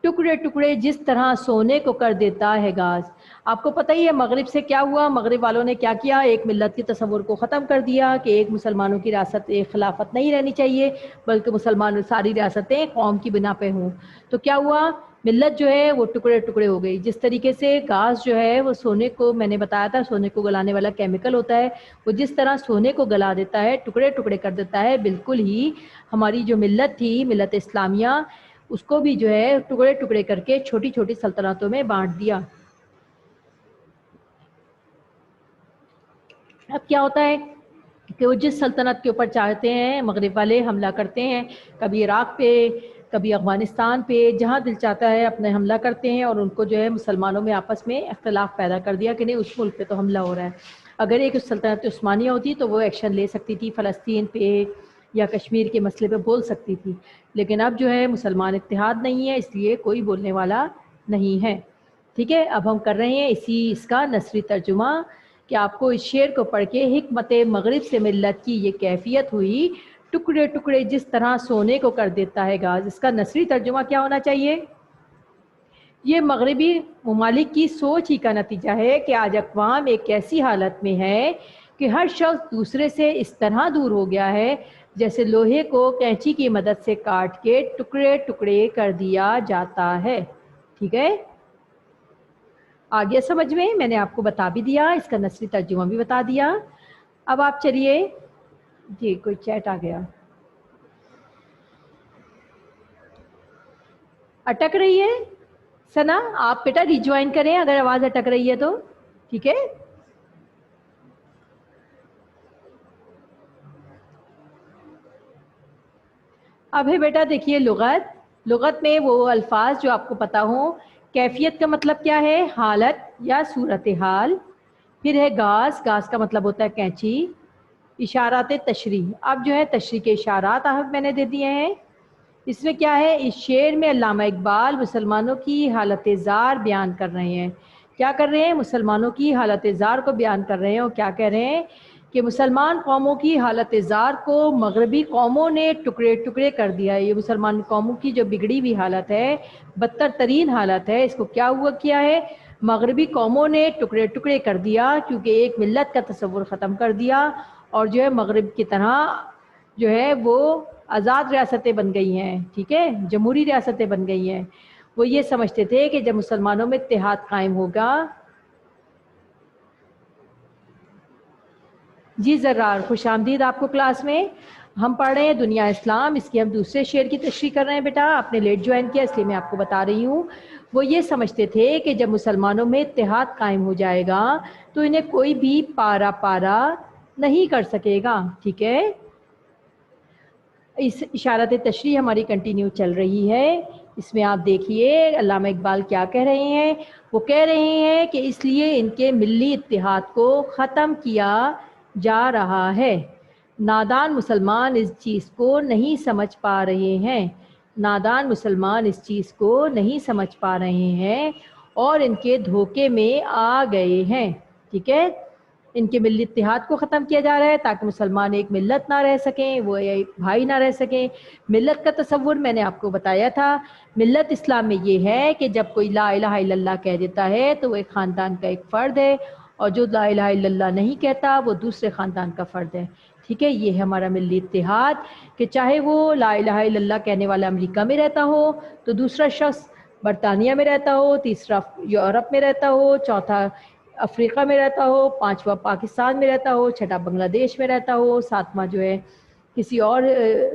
ٹکڑے ٹکڑے جس طرح سونے کو کر دیتا ہے گاز. آپ کو پتہ ہی ہے مغرب سے کیا ہوا. مغرب والوں نے کیا کیا؟ ایک ملت کے تصور کو ختم کر دیا کہ ایک مسلمانوں کی ریاست، ایک خلافت نہیں رہنی چاہیے، بلکہ مسلمان ساری ریاستیں قوم کی بنا پہ ہوں. تو کیا ہوا؟ ملت جو ہے وہ ٹکڑے ٹکڑے ہو گئی. جس طریقے سے گاز جو ہے وہ سونے کو، میں نے بتایا تھا سونے کو گلانے والا کیمیکل ہوتا ہے، وہ جس طرح سونے کو گلا دیتا ہے، ٹکڑے ٹکڑے کر دیتا ہے، بالکل ہی ہماری جو ملت تھی، ملت اسلامیہ، اس کو بھی جو ہے ٹکڑے ٹکڑے کر کے چھوٹی چھوٹی سلطنتوں میں بانٹ دیا. اب کیا ہوتا ہے کہ وہ جس سلطنت کے اوپر چاہتے ہیں مغرب والے حملہ کرتے ہیں. کبھی عراق پہ، کبھی افغانستان پہ، جہاں دل چاہتا ہے اپنے حملہ کرتے ہیں اور ان کو جو ہے مسلمانوں میں آپس میں اختلاف پیدا کر دیا کہ نہیں اس ملک پہ تو حملہ ہو رہا ہے. اگر ایک سلطنت عثمانیہ ہوتی تو وہ ایکشن لے سکتی تھی، فلسطین پہ یا کشمیر کے مسئلے پہ بول سکتی تھی. لیکن اب جو ہے مسلمان اتحاد نہیں ہے، اس لیے کوئی بولنے والا نہیں ہے. ٹھیک ہے. اب ہم کر رہے ہیں اس کا نثری ترجمہ کہ آپ کو اس شعر کو پڑھ کے حکمت مغرب سے ملت کی یہ کیفیت ہوئی. ٹکڑے ٹکڑے جس طرح سونے کو کر دیتا ہے گاز. اس کا نثری ترجمہ کیا ہونا چاہیے؟ یہ مغربی ممالک کی سوچ ہی کا نتیجہ ہے کہ آج اقوام ایک ایسی حالت میں ہے کہ ہر شخص دوسرے سے اس طرح دور ہو گیا ہے جیسے لوہے کو کینچی کی مدد سے کاٹ کے ٹکڑے ٹکڑے کر دیا جاتا ہے. ٹھیک ہے. آگے سمجھ میں نے آپ کو بتا بھی دیا، اس کا نثری ترجمہ بھی بتا دیا. اب آپ چلیے، جی کوئی چیٹ آ گیا. اٹک رہی ہے سنا؟ آپ بیٹا ریجوائن کریں اگر آواز اٹک رہی ہے تو. ٹھیک ہے. اب ہے بیٹا دیکھیے لغت میں وہ الفاظ جو آپ کو پتا ہوں. کیفیت کا مطلب کیا ہے؟ حالت یا صورتحال. پھر ہے گاز کا مطلب ہوتا ہے کینچی. اشارات تشریح، اب جو ہے تشریح کے اشارات آپ میں نے دے دیے ہیں. اس میں کیا ہے؟ اس شعر میں علامہ اقبال مسلمانوں کی حالت زار بیان کر رہے ہیں. کیا کر رہے ہیں؟ مسلمانوں کی حالت زار کو بیان کر رہے ہیں. اور کیا کہہ رہے ہیں کہ مسلمان قوموں کی حالت زار کو مغربی قوموں نے ٹکڑے ٹکڑے کر دیا ہے. یہ مسلمان قوموں کی جو بگڑی ہوئی حالت ہے، بدتر ترین حالت ہے، اس کو کیا ہے؟ مغربی قوموں نے ٹکڑے ٹکڑے کر دیا، کیونکہ ایک ملت کا تصور ختم کر دیا اور جو ہے مغرب کی طرح جو ہے وہ آزاد ریاستیں بن گئی ہیں. ٹھیک ہے. جمہوری ریاستیں بن گئی ہیں. وہ یہ سمجھتے تھے کہ جب مسلمانوں میں اتحاد قائم ہوگا. جی زرار، خوش آمدید آپ کو کلاس میں. ہم پڑھ رہے ہیں دنیا اسلام، اس کی ہم دوسرے شعر کی تشریح کر رہے ہیں. بیٹا آپ نے لیٹ جوائن کیا اس لیے میں آپ کو بتا رہی ہوں. وہ یہ سمجھتے تھے کہ جب مسلمانوں میں اتحاد قائم ہو جائے گا تو انہیں کوئی بھی پارا نہیں کر سکے گا. ٹھیک ہے. اس اشارت تشریح ہماری کنٹینیو چل رہی ہے. اس میں آپ دیکھیے علامہ اقبال کیا کہہ رہے ہیں. وہ کہہ رہے ہیں کہ اس لیے ان کے ملی اتحاد کو ختم کیا جا رہا ہے. نادان مسلمان اس چیز کو نہیں سمجھ پا رہے ہیں. نادان مسلمان اس چیز کو نہیں سمجھ پا رہے ہیں اور ان کے دھوکے میں آ گئے ہیں. ٹھیک ہے. ان کے ملی اتحاد کو ختم کیا جا رہا ہے تاکہ مسلمان ایک ملت نہ رہ سکیں، وہ ایک بھائی نہ رہ سکیں. ملت کا تصور میں نے آپ کو بتایا تھا. ملت اسلام میں یہ ہے کہ جب کوئی لا الہ الا اللہ کہہ دیتا ہے تو وہ ایک خاندان کا ایک فرد ہے اور جو لا الہ الا اللہ نہیں کہتا وہ دوسرے خاندان کا فرد ہے، ٹھیک ہے۔ یہ ہے ہمارا ملی اتحاد کہ چاہے وہ لا الہ الا اللہ کہنے والا امریکہ میں رہتا ہو تو دوسرا شخص برطانیہ میں رہتا ہو، تیسرا یورپ میں رہتا ہو، چوتھا افریقہ میں رہتا ہو، پانچواں پاکستان میں رہتا ہو، چھٹا بنگلہ دیش میں رہتا ہو، ساتواں جو ہے کسی اور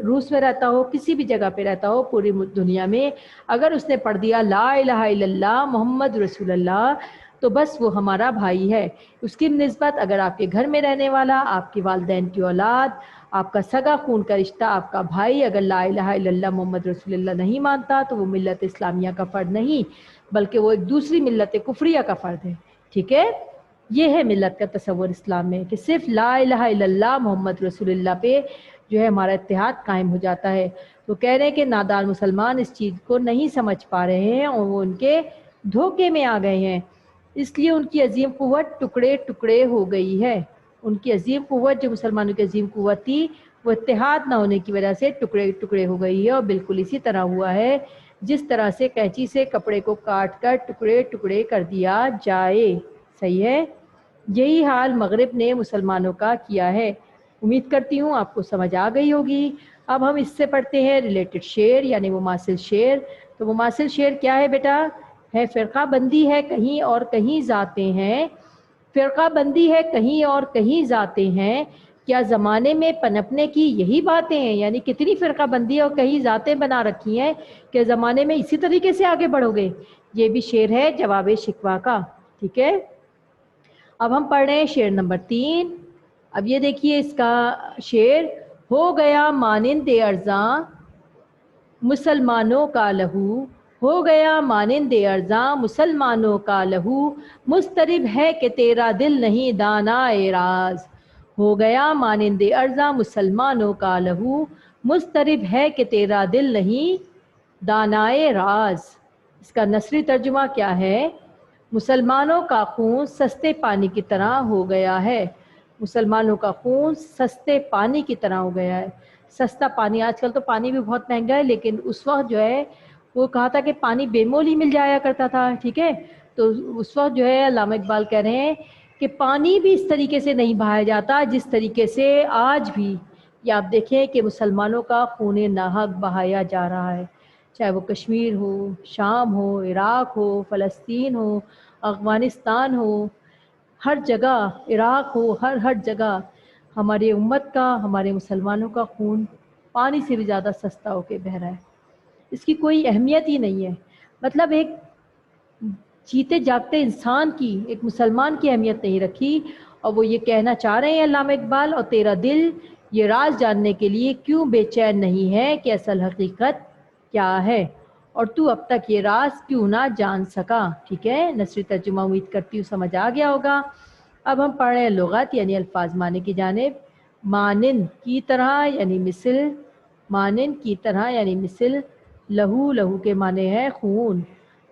روس میں رہتا ہو، کسی بھی جگہ پہ رہتا ہو پوری دنیا میں، اگر اس نے پڑھ دیا لا الہ الا اللہ محمد رسول اللہ تو بس وہ ہمارا بھائی ہے۔ اس کی نسبت اگر آپ کے گھر میں رہنے والا، آپ کے والدین کی اولاد، آپ کا سگا خون کا رشتہ، آپ کا بھائی اگر لا الہ الا اللہ محمد رسول اللہ نہیں مانتا تو وہ ملت اسلامیہ کا فرد نہیں، بلکہ وہ ایک دوسری ملت کفریہ کا فرد ہے، ٹھیک ہے۔ یہ ہے ملت کا تصور اسلام میں کہ صرف لا الہ الا اللہ محمد رسول اللہ پہ جو ہے ہمارا اتحاد قائم ہو جاتا ہے۔ تو کہہ رہے ہیں کہ نادان مسلمان اس چیز کو نہیں سمجھ پا رہے ہیں اور وہ ان کے دھوکے میں آ گئے ہیں، اس لیے ان کی عظیم قوت ٹکڑے ٹکڑے ہو گئی ہے۔ ان کی عظیم قوت جو مسلمانوں کی عظیم قوت تھی وہ اتحاد نہ ہونے کی وجہ سے ٹکڑے ٹکڑے ہو گئی ہے، اور بالکل اسی طرح ہوا ہے جس طرح سے قینچی سے کپڑے کو کاٹ کر ٹکڑے ٹکڑے کر دیا جائے، صحیح ہے۔ یہی حال مغرب نے مسلمانوں کا کیا ہے۔ امید کرتی ہوں آپ کو سمجھ آ گئی ہوگی۔ اب ہم اس سے پڑھتے ہیں ریلیٹڈ شعر یعنی مماثل شعر۔ تو مماثل شعر کیا ہے بیٹا؟ ہے فرقہ بندی ہے کہیں اور کہیں ذاتیں ہیں، فرقہ بندی ہے کہیں اور کہیں ذاتیں ہیں، کیا زمانے میں پنپنے کی یہی باتیں ہیں؟ یعنی کتنی فرقہ بندی اور کہیں ذاتیں بنا رکھی ہیں کہ زمانے میں اسی طریقے سے آگے بڑھو گے۔ یہ بھی شعر ہے جواب شکوہ کا، ٹھیک ہے۔ اب ہم پڑھ رہے ہیں شعر نمبر 3۔ اب یہ دیکھیے اس کا شعر: ہو گیا مانند ارزاں مسلمانوں کا لہو، ہو گیا مانند ارزاں مسلمانوں کا لہو، مضطرب ہے کہ تیرا دل نہیں دانائے راز۔ ہو گیا مانند ارزاں مسلمانوں کا لہو، مضطرب ہے کہ تیرا دل نہیں دانائے راز۔ اس کا نثری ترجمہ کیا ہے؟ مسلمانوں کا خون سستے پانی کی طرح ہو گیا ہے، مسلمانوں کا خون سستے پانی کی طرح ہو گیا ہے۔ سستا پانی، آج کل تو پانی بھی بہت مہنگا ہے، لیکن اس وقت جو ہے وہ کہا تھا کہ پانی بے مول ہی مل جایا کرتا تھا، ٹھیک ہے۔ تو اس وقت جو ہے علامہ اقبال کہہ رہے ہیں کہ پانی بھی اس طریقے سے نہیں بہایا جاتا جس طریقے سے آج بھی یہ آپ دیکھیں کہ مسلمانوں کا خون ناحق بہایا جا رہا ہے، چاہے وہ کشمیر ہو، شام ہو، عراق ہو، فلسطین ہو، افغانستان ہو، ہر جگہ، عراق ہو، ہر جگہ ہماری امت کا، ہمارے مسلمانوں کا خون پانی سے بھی زیادہ سستا ہو کے بہہ رہا ہے۔ اس کی کوئی اہمیت ہی نہیں ہے، مطلب ایک جیتے جاگتے انسان کی، ایک مسلمان کی اہمیت نہیں رکھی، اور وہ یہ کہنا چاہ رہے ہیں علامہ اقبال: اور تیرا دل یہ راز جاننے کے لیے کیوں بے چین نہیں ہے کہ اصل حقیقت کیا ہے، اور تو اب تک یہ راز کیوں نہ جان سکا، ٹھیک ہے۔ نثری ترجمہ امید کرتی ہوں سمجھ آ گیا ہوگا۔ اب ہم پڑھ رہے ہیں لغت یعنی الفاظ معنی کی جانب۔ مانند کی طرح یعنی مثل، مانند کی طرح یعنی مثل۔ لہو، لہو کے معنی ہے خون۔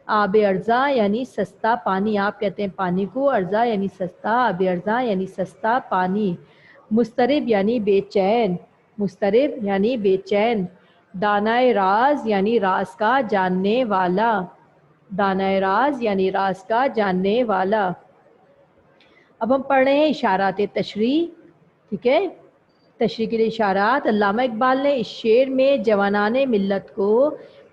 آب ارزاں یعنی سستا پانی، آپ کہتے ہیں پانی کو، ارزاں یعنی سستا، آب ارزاں یعنی سستا پانی۔ مضطرب یعنی بے چین، مضطرب یعنی بے چین۔ دانائے راز یعنی راز کا جاننے والا، دانائے راز یعنی راز کا جاننے والا۔ اب ہم پڑھ رہے ہیں اشارات تشریح، ٹھیک ہے۔ تشریح کے لیے اشارات۔ علامہ اقبال نے اس شعر میں جوانان ملت کو،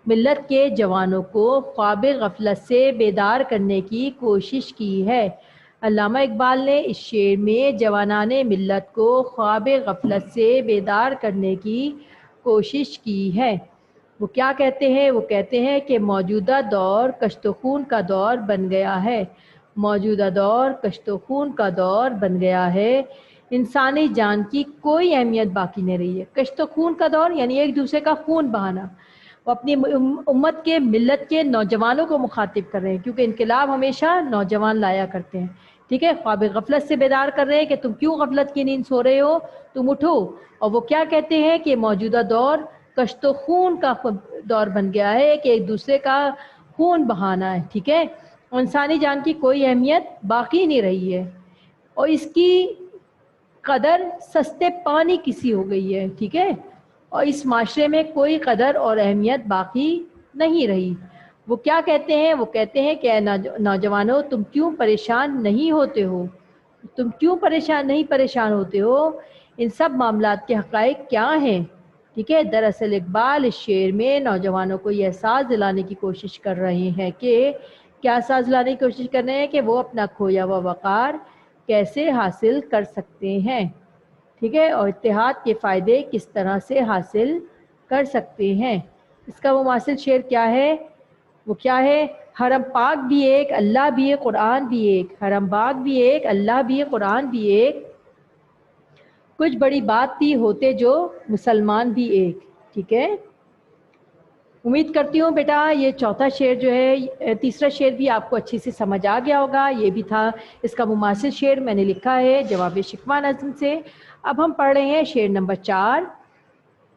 ملت کے جوانوں کو خواب غفلت سے بیدار کرنے کی کوشش کی ہے۔ علامہ اقبال نے اس شعر میں جوانان ملت کو خواب غفلت سے بیدار کرنے کی کوشش کی ہے۔ وہ کیا کہتے ہیں؟ وہ کہتے ہیں کہ موجودہ دور کشت و خون کا دور بن گیا ہے، موجودہ دور کشت و خون کا دور بن گیا ہے، انسانی جان کی کوئی اہمیت باقی نہیں رہی ہے۔ کشت و خون کا دور یعنی ایک دوسرے کا خون بہانا۔ وہ اپنی امت کے، ملت کے نوجوانوں کو مخاطب کر رہے ہیں، کیونکہ انقلاب ہمیشہ نوجوان لایا کرتے ہیں، ٹھیک ہے۔ خواب غفلت سے بیدار کر رہے ہیں کہ تم کیوں غفلت کی نیند سو رہے ہو، تم اٹھو۔ اور وہ کیا کہتے ہیں کہ موجودہ دور کشت و خون کا دور بن گیا ہے، کہ ایک دوسرے کا خون بہانا ہے، ٹھیک ہے۔ انسانی جان کی کوئی اہمیت باقی نہیں رہی ہے، اور اس کی قدر سستے پانی کسی ہو گئی ہے، ٹھیک ہے۔ اور اس معاشرے میں کوئی قدر اور اہمیت باقی نہیں رہی۔ وہ کیا کہتے ہیں؟ وہ کہتے ہیں کہ اے نوجوانوں، تم کیوں پریشان نہیں ہوتے ہو؟ تم کیوں نہیں پریشان ہوتے ہو؟ ان سب معاملات کے حقائق کیا ہیں؟ ٹھیک ہے، دراصل اقبال اس شعر میں نوجوانوں کو یہ احساس دلانے کی کوشش کر رہے ہیں کہ کیا احساس دلانے کی کوشش کر رہے ہیں کہ وہ اپنا کھویا ہوا وقار کیسے حاصل کر سکتے ہیں، ٹھیک ہے، اور اتحاد کے فائدے کس طرح سے حاصل کر سکتے ہیں۔ اس کا مماثل شعر کیا ہے؟ وہ کیا ہے؟ حرم پاک بھی ایک، اللہ بھی ایک، قرآن بھی ایک۔ حرم پاک بھی ایک، اللہ بھی ایک، قرآن بھی ایک، کچھ بڑی بات تھی ہوتے جو مسلمان بھی ایک۔ ٹھیک ہے، امید کرتی ہوں بیٹا یہ چوتھا شعر جو ہے، تیسرا شعر بھی آپ کو اچھی سے سمجھ آ گیا ہوگا۔ یہ بھی تھا اس کا مماثل شعر میں نے لکھا ہے جواب شکوہ نظم سے۔ اب ہم پڑھ رہے ہیں شعر نمبر 4۔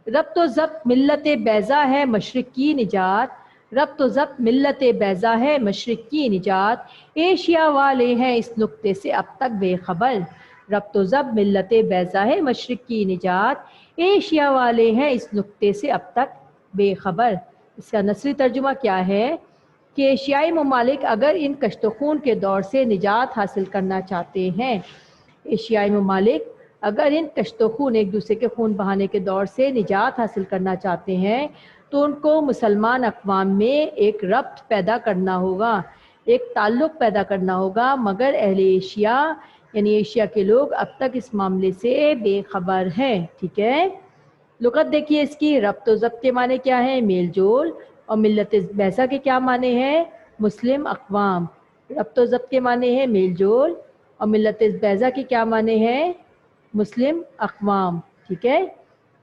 ربط و ضبط ملت بیضا ہے مشرق کی نجات، ربط و ضبط ملت بیضا ہے مشرق کی نجات، ایشیا والے ہیں اس نکتے سے اب تک بے خبر، ربط و ضبط ملت بیضا ہے مشرق کی نجات، ایشیا والے ہیں اس نکتے سے اب تک بے خبر۔ اس کا نثری ترجمہ کیا ہے کہ ایشیائی ممالک اگر ان کشت و خون کے دور سے نجات حاصل کرنا چاہتے ہیں، ایشیائی ممالک اگر ان کشت و خون ایک دوسرے کے خون بہانے کے دور سے نجات حاصل کرنا چاہتے ہیں تو ان کو مسلمان اقوام میں ایک ربط پیدا کرنا ہوگا، ایک تعلق پیدا کرنا ہوگا، مگر اہل ایشیا یعنی ایشیا کے لوگ اب تک اس معاملے سے بے خبر ہیں۔ ٹھیک ہے، لغت دیکھیے اس کی، ربط و ضبط کے معنی کیا ہے؟ میل جول، اور ملت بیضا کے کیا معنی ہیں؟ مسلم اقوام۔ ربط و ضبط کے معنی ہے میل جول، اور ملت بیضا کے کیا معنی ہیں؟ مسلم اقوام۔ ٹھیک ہے،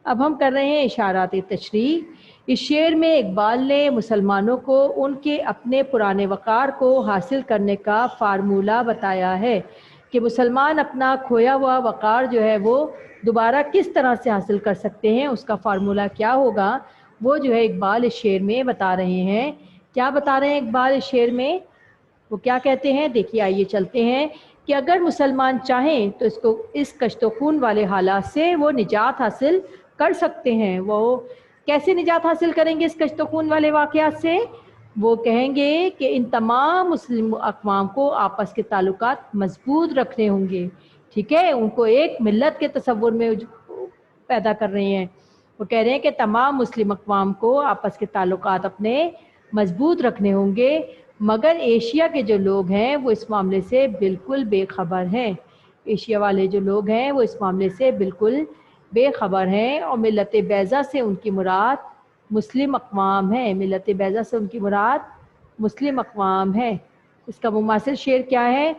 اب ہم کر رہے ہیں اشارات تشریح۔ اس شعر میں اقبال نے مسلمانوں کو ان کے اپنے پرانے وقار کو حاصل کرنے کا فارمولہ بتایا ہے کہ مسلمان اپنا کھویا ہوا وقار جو ہے وہ دوبارہ کس طرح سے حاصل کر سکتے ہیں، اس کا فارمولہ کیا ہوگا، وہ جو ہے اقبال اس شعر میں بتا رہے ہیں۔ کیا بتا رہے ہیں اقبال اس شعر میں؟ وہ کیا کہتے ہیں؟ دیکھیے آئیے چلتے ہیں کہ اگر مسلمان چاہیں تو اس کشت و خون والے حالات سے وہ نجات حاصل کر سکتے ہیں۔ وہ کیسے نجات حاصل کریں گے اس کشت و خون والے واقعات سے؟ وہ کہیں گے کہ ان تمام مسلم اقوام کو آپس کے تعلقات مضبوط رکھنے ہوں گے۔ ٹھیک ہے، ان کو ایک ملت کے تصور میں پیدا کر رہے ہیں۔ وہ کہہ رہے ہیں کہ تمام مسلم اقوام کو آپس کے تعلقات اپنے مضبوط رکھنے ہوں گے، مگر ایشیا کے جو لوگ ہیں وہ اس معاملے سے بالکل بے خبر ہیں۔ ایشیا والے جو لوگ ہیں وہ اس معاملے سے بالکل بے خبر ہیں، اور ملت بیضا سے ان کی مراد مسلم اقوام ہیں، ملت بیضا سے ان کی مراد مسلم اقوام ہیں۔ اس کا مماثل شعر کیا ہے؟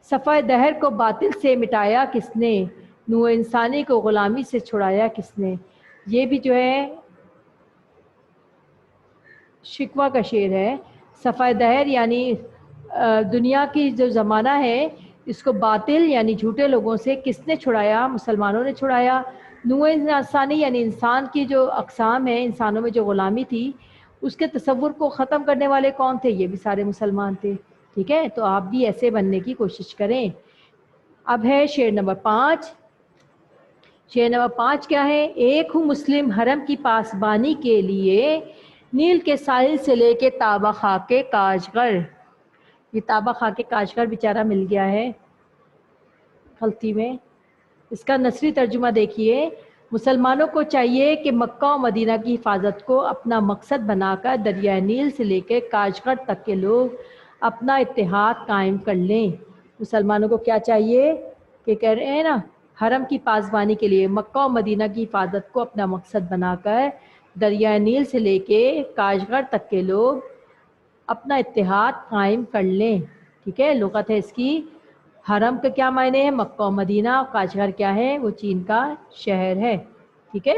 صفحہ دہر کو باطل سے مٹایا کس نے، نوع انسانی کو غلامی سے چھڑایا کس نے۔ یہ بھی جو ہے شکوہ کا شعر ہے۔ صفحہ دہر یعنی دنیا کی جو زمانہ ہے اس کو باطل یعنی جھوٹے لوگوں سے کس نے چھڑایا؟ مسلمانوں نے چھڑایا۔ نوع انسانی یعنی انسان کی جو اقسام ہیں، انسانوں میں جو غلامی تھی اس کے تصور کو ختم کرنے والے کون تھے؟ یہ بھی سارے مسلمان تھے۔ ٹھیک ہے، تو آپ بھی ایسے بننے کی کوشش کریں۔ اب ہے شعر نمبر 5۔ شعر نمبر 5 کیا ہے؟ ایک ہوں مسلم حرم کی پاسبانی کے لیے، نیل کے ساحل سے لے کے تابہ خاک کاشغر۔ یہ تابہ خاک کاشغر بیچارہ مل گیا ہے غلطی میں۔ اس کا نثری ترجمہ دیکھیے، مسلمانوں کو چاہیے کہ مکہ و مدینہ کی حفاظت کو اپنا مقصد بنا کر دریائے نیل سے لے کے کاشغر تک کے لوگ اپنا اتحاد قائم کر لیں۔ مسلمانوں کو کیا چاہیے کہ کہہ رہے ہیں نا، حرم کی پاسبانی کے لیے مکہ و مدینہ کی حفاظت کو اپنا مقصد بنا کر دریائے نیل سے لے کے کاشغر تک کے لوگ اپنا اتحاد قائم کر لیں۔ ٹھیک ہے، لغت ہے اس کی، حرم کا کیا معنی ہے؟ مکہ و مدینہ، اور کاشغر کیا ہے؟ وہ چین کا شہر ہے۔ ٹھیک ہے،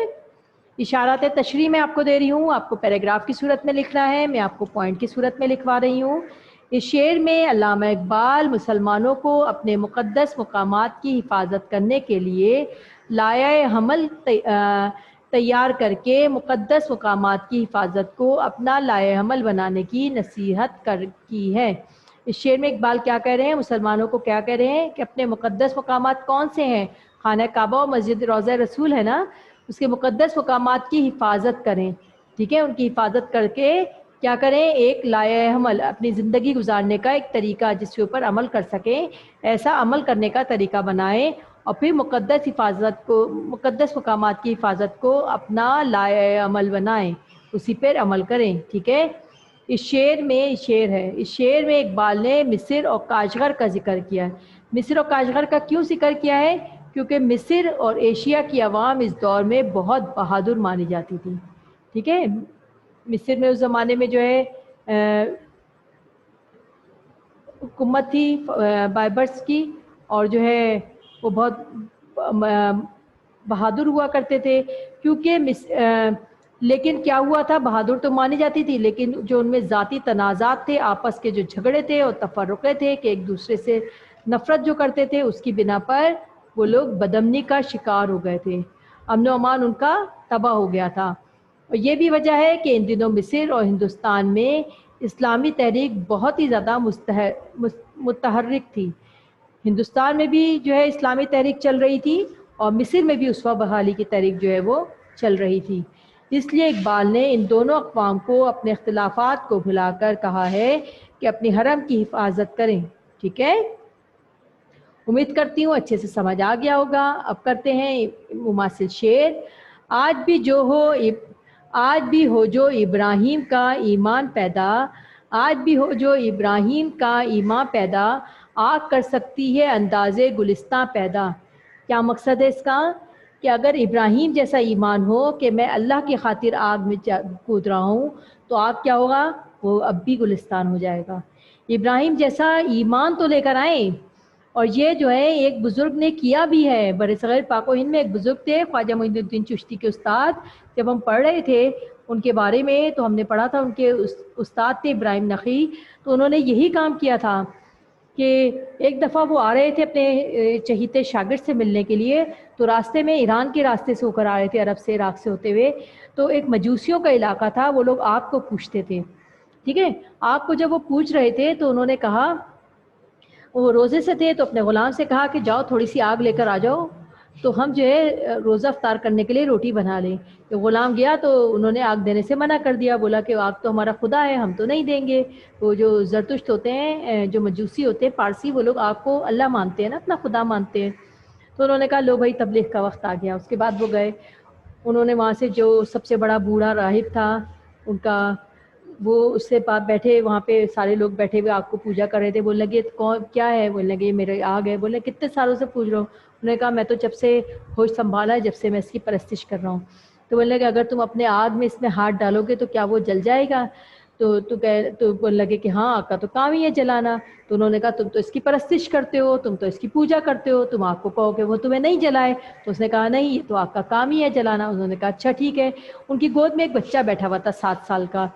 اشارات تشریح میں آپ کو دے رہی ہوں، آپ کو پیراگراف کی صورت میں لکھنا ہے، میں آپ کو پوائنٹ کی صورت میں لکھوا رہی ہوں۔ اس شعر میں علامہ اقبال مسلمانوں کو اپنے مقدس مقامات کی حفاظت کرنے کے لیے لائحہ عمل تیار کر کے مقدس مقامات کی حفاظت کو اپنا لائحہ عمل بنانے کی نصیحت کی ہے۔ اس شعر میں اقبال کیا کہہ رہے ہیں؟ مسلمانوں کو کیا کہہ رہے ہیں کہ اپنے مقدس مقامات کون سے ہیں؟ خانہ کعبہ و مسجد روضہ رسول ہے نا، اس کے مقدس مقامات کی حفاظت کریں۔ ٹھیک ہے، ان کی حفاظت کر کے کیا کریں، ایک لائحہ عمل، اپنی زندگی گزارنے کا ایک طریقہ جس کے اوپر عمل کر سکیں، ایسا عمل کرنے کا طریقہ بنائیں، اور پھر مقدس مقامات کی حفاظت کو اپنا لائحہ عمل بنائیں، اسی پر عمل کریں. ٹھیک ہے. اس شعر میں اقبال نے مصر اور کاشغر کا ذکر کیا ہے. مصر اور کاشغر کا کیوں ذکر کیا ہے؟ کیونکہ مصر اور ایشیا کی عوام اس دور میں بہت بہادر مانی جاتی تھی. ٹھیک ہے. مصر میں اس زمانے میں جو ہے حکومت تھی بائبرس کی، اور جو ہے وہ بہت بہادر ہوا کرتے تھے. کیونکہ لیکن کیا ہوا تھا، بہادر تو مانی جاتی تھی، لیکن جو ان میں ذاتی تنازعات تھے، آپس کے جو جھگڑے تھے اور تفرقے تھے کہ ایک دوسرے سے نفرت جو کرتے تھے، اس کی بنا پر وہ لوگ بدامنی کا شکار ہو گئے تھے، امن و امان ان کا تباہ ہو گیا تھا. اور یہ بھی وجہ ہے کہ ان دنوں مصر اور ہندوستان میں اسلامی تحریک بہت ہی زیادہ متحرک تھی. ہندوستان میں بھی جو ہے اسلامی تحریک چل رہی تھی، اور مصر میں بھی اسوہ بحالی کی تحریک جو ہے وہ چل رہی تھی. اس لیے اقبال نے ان دونوں اقوام کو اپنے اختلافات کو بھلا کر کہا ہے کہ اپنی حرم کی حفاظت کریں. ٹھیک ہے. امید کرتی ہوں اچھے سے سمجھ آ گیا ہوگا. اب کرتے ہیں مماثل شعر. آج بھی ہو جو ابراہیم کا ایمان پیدا، آج بھی ہو جو ابراہیم کا ایمان پیدا، آگ کر سکتی ہے انداز گلستاں پیدا. کیا مقصد ہے اس کا؟ کہ اگر ابراہیم جیسا ایمان ہو کہ میں اللہ کی خاطر آگ میں کود رہا ہوں، تو آگ کیا ہوگا؟ وہ اب بھی گلستان ہو جائے گا. ابراہیم جیسا ایمان تو لے کر آئیں. اور یہ جو ہے ایک بزرگ نے کیا بھی ہے. برصغیر پاک و ہند میں ایک بزرگ تھے، خواجہ معین الدین چشتی کے استاد. جب ہم پڑھ رہے تھے ان کے بارے میں تو ہم نے پڑھا تھا، ان کے استاد تھے ابراہیم نقی. تو انہوں نے یہی کام کیا تھا کہ ایک دفعہ وہ آ رہے تھے اپنے چہیتے شاگرد سے ملنے کے لیے، تو راستے میں ایران کے راستے سے ہو کر آ رہے تھے، عرب سے، عراق سے ہوتے ہوئے. تو ایک مجوسیوں کا علاقہ تھا، وہ لوگ آگ کو پوجتے تھے. ٹھیک ہے. آگ کو جب وہ پوج رہے تھے تو انہوں نے کہا، وہ روزے سے تھے، تو اپنے غلام سے کہا کہ جاؤ تھوڑی سی آگ لے کر آ جاؤ، تو ہم جو ہے روزہ افطار کرنے کے لیے روٹی بنا لیں. تو غلام گیا تو انہوں نے آگ دینے سے منع کر دیا، بولا کہ آگ تو ہمارا خدا ہے، ہم تو نہیں دیں گے. وہ جو زرتشت ہوتے ہیں، جو مجوسی ہوتے ہیں پارسی، وہ لوگ آگ کو اللہ مانتے ہیں نا، اپنا خدا مانتے ہیں. تو انہوں نے کہا لو بھائی تبلیغ کا وقت آ گیا. اس کے بعد وہ گئے، انہوں نے وہاں سے جو سب سے بڑا بوڑھا راہب تھا ان کا، وہ اس سے بیٹھے وہاں پہ سارے لوگ بیٹھے ہوئے آگ کو پوجا کر رہے تھے. بولنے لگے کون کیا ہے؟ بولنے لگے یہ میرے آگ ہے. بولنے کتنے سالوں سے پوج رہا ہوں؟ انہوں نے کہا میں تو جب سے ہوش سنبھالا ہے، جب سے میں اس کی پرستش کر رہا ہوں. تو بولنے لگے اگر تم اپنے آگ میں اس میں ہاتھ ڈالو گے تو کیا وہ جل جائے گا؟ تو بولنے لگے کہ ہاں آگ کا تو کام ہی ہے جلانا. تو انہوں نے کہا تم تو اس کی پرستش کرتے ہو، تم تو اس کی پوجا کرتے ہو، تم آگ کو کہو کہ وہ تمہیں نہیں جلائے. تو اس نے کہا نہیں، یہ تو آگ کا کام ہی ہے جلانا. انہوں نے کہا اچھا ٹھیک ہے. ان کی گود میں ایک بچہ بیٹھا ہوا تھا 7 سال کا.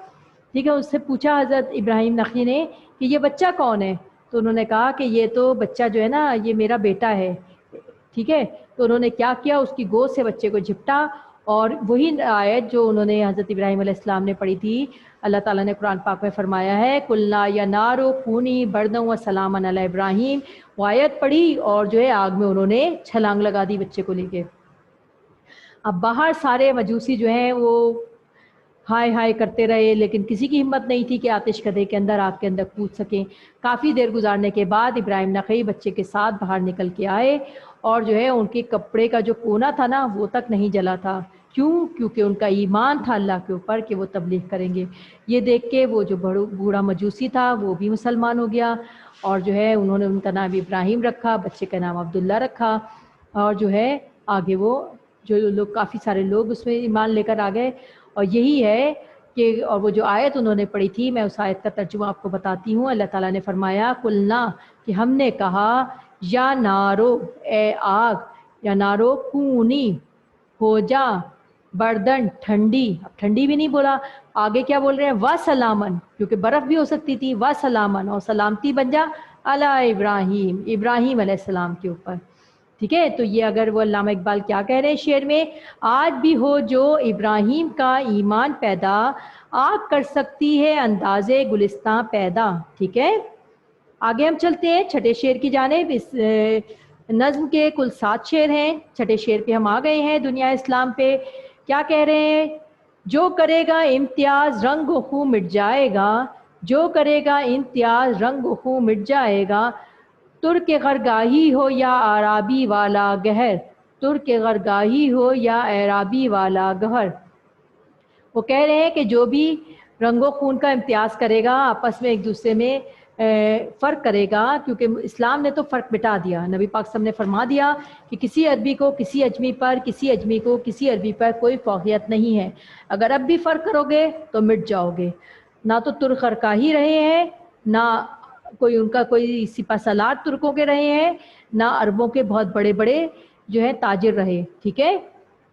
ٹھیک ہے. اس سے پوچھا حضرت ابراہیم نقی نے کہ یہ بچہ کون ہے؟ تو انہوں نے کہا کہ یہ تو بچہ جو ہے نا، یہ میرا بیٹا ہے. ٹھیک ہے. تو انہوں نے کیا کیا، اس کی گود سے بچے کو جھپٹا، اور وہی آیت جو انہوں نے حضرت ابراہیم علیہ السلام نے پڑھی تھی، اللہ تعالیٰ نے قرآن پاک میں فرمایا ہے قُلْنَا يَا نَارُ كُونِي بَرْدًا وَسَلَامًا عَلَىٰ ابراہیم. وہ آیت پڑھی اور جو ہے آگ میں انہوں نے چھلانگ لگا دی بچے کو لے کے. اب باہر سارے مجوسی جو ہیں وہ ہائے ہائے کرتے رہے، لیکن کسی کی ہمت نہیں تھی کہ آتش کدے کے اندر، آگ کے اندر کود سکیں. کافی دیر گزارنے کے بعد ابراہیم نقی بچے کے ساتھ باہر نکل کے آئے، اور جو ہے ان کے کپڑے کا جو کونا تھا نا وہ تک نہیں جلا تھا. کیوں؟ کیونکہ ان کا ایمان تھا اللہ کے اوپر کہ وہ تبلیغ کریں گے. یہ دیکھ کے وہ جو بوڑھا مجوسی تھا وہ بھی مسلمان ہو گیا، اور جو ہے انہوں نے ان کا نام ابراہیم رکھا، بچے کا نام عبداللہ رکھا. اور جو ہے آگے وہ جو لوگ، کافی سارے لوگ اس میں ایمان لے کر آ گئے. اور یہی ہے کہ اور وہ جو آیت انہوں نے پڑھی تھی، میں اس آیت کا ترجمہ آپ کو بتاتی ہوں. اللہ تعالیٰ نے فرمایا قُلْنَا، کہ ہم نے کہا، یا نارو، اے آگ، یا نارو کونی، ہو جا، بردن، ٹھنڈی. اب ٹھنڈی بھی نہیں بولا، آگے کیا بول رہے ہیں؟ وَسَلَامًا، کیونکہ برف بھی ہو سکتی تھی. وَسَلَامًا، اور سلامتی بن جا علی ابراہیم، ابراہیم علیہ السلام کے اوپر. ٹھیک ہے. تو یہ اگر وہ علامہ اقبال کیا کہہ رہے ہیں شعر میں، آج بھی ہو جو ابراہیم کا ایمان پیدا، آگ کر سکتی ہے انداز گلستاں پیدا. ٹھیک ہے. آگے ہم چلتے ہیں چھٹے شعر کی جانب. اس نظم کے کل 7 شعر ہیں. چھٹے شعر پہ ہم آ گئے ہیں، دنیا اسلام پہ. کیا کہہ رہے ہیں؟ جو کرے گا امتیاز رنگ و خوں مٹ جائے گا، جو کرے گا امتیاز رنگ و خوں مٹ جائے گا، ترک غرگاہی ہو یا عرابی والا گہر، ترک غرگاہی ہو یا عرابی والا گہر۔ وہ کہہ رہے ہیں کہ جو بھی رنگ و خون کا امتیاز کرے گا، آپس میں ایک دوسرے میں فرق کرے گا، کیونکہ اسلام نے تو فرق مٹا دیا، نبی پاک صلی اللہ علیہ وسلم نے فرما دیا کہ کسی عربی کو کسی اجمی پر، کسی اجمی کو کسی عربی پر کوئی فوقیت نہیں ہے، اگر اب بھی فرق کرو گے تو مٹ جاؤ گے۔ نہ تو ترک غرقا ہی رہے ہیں، نہ کوئی ان کا کوئی سپہ سالار ترکوں کے رہے ہیں، نہ عربوں کے بہت بڑے بڑے جو ہیں تاجر رہے، ٹھیک ہے۔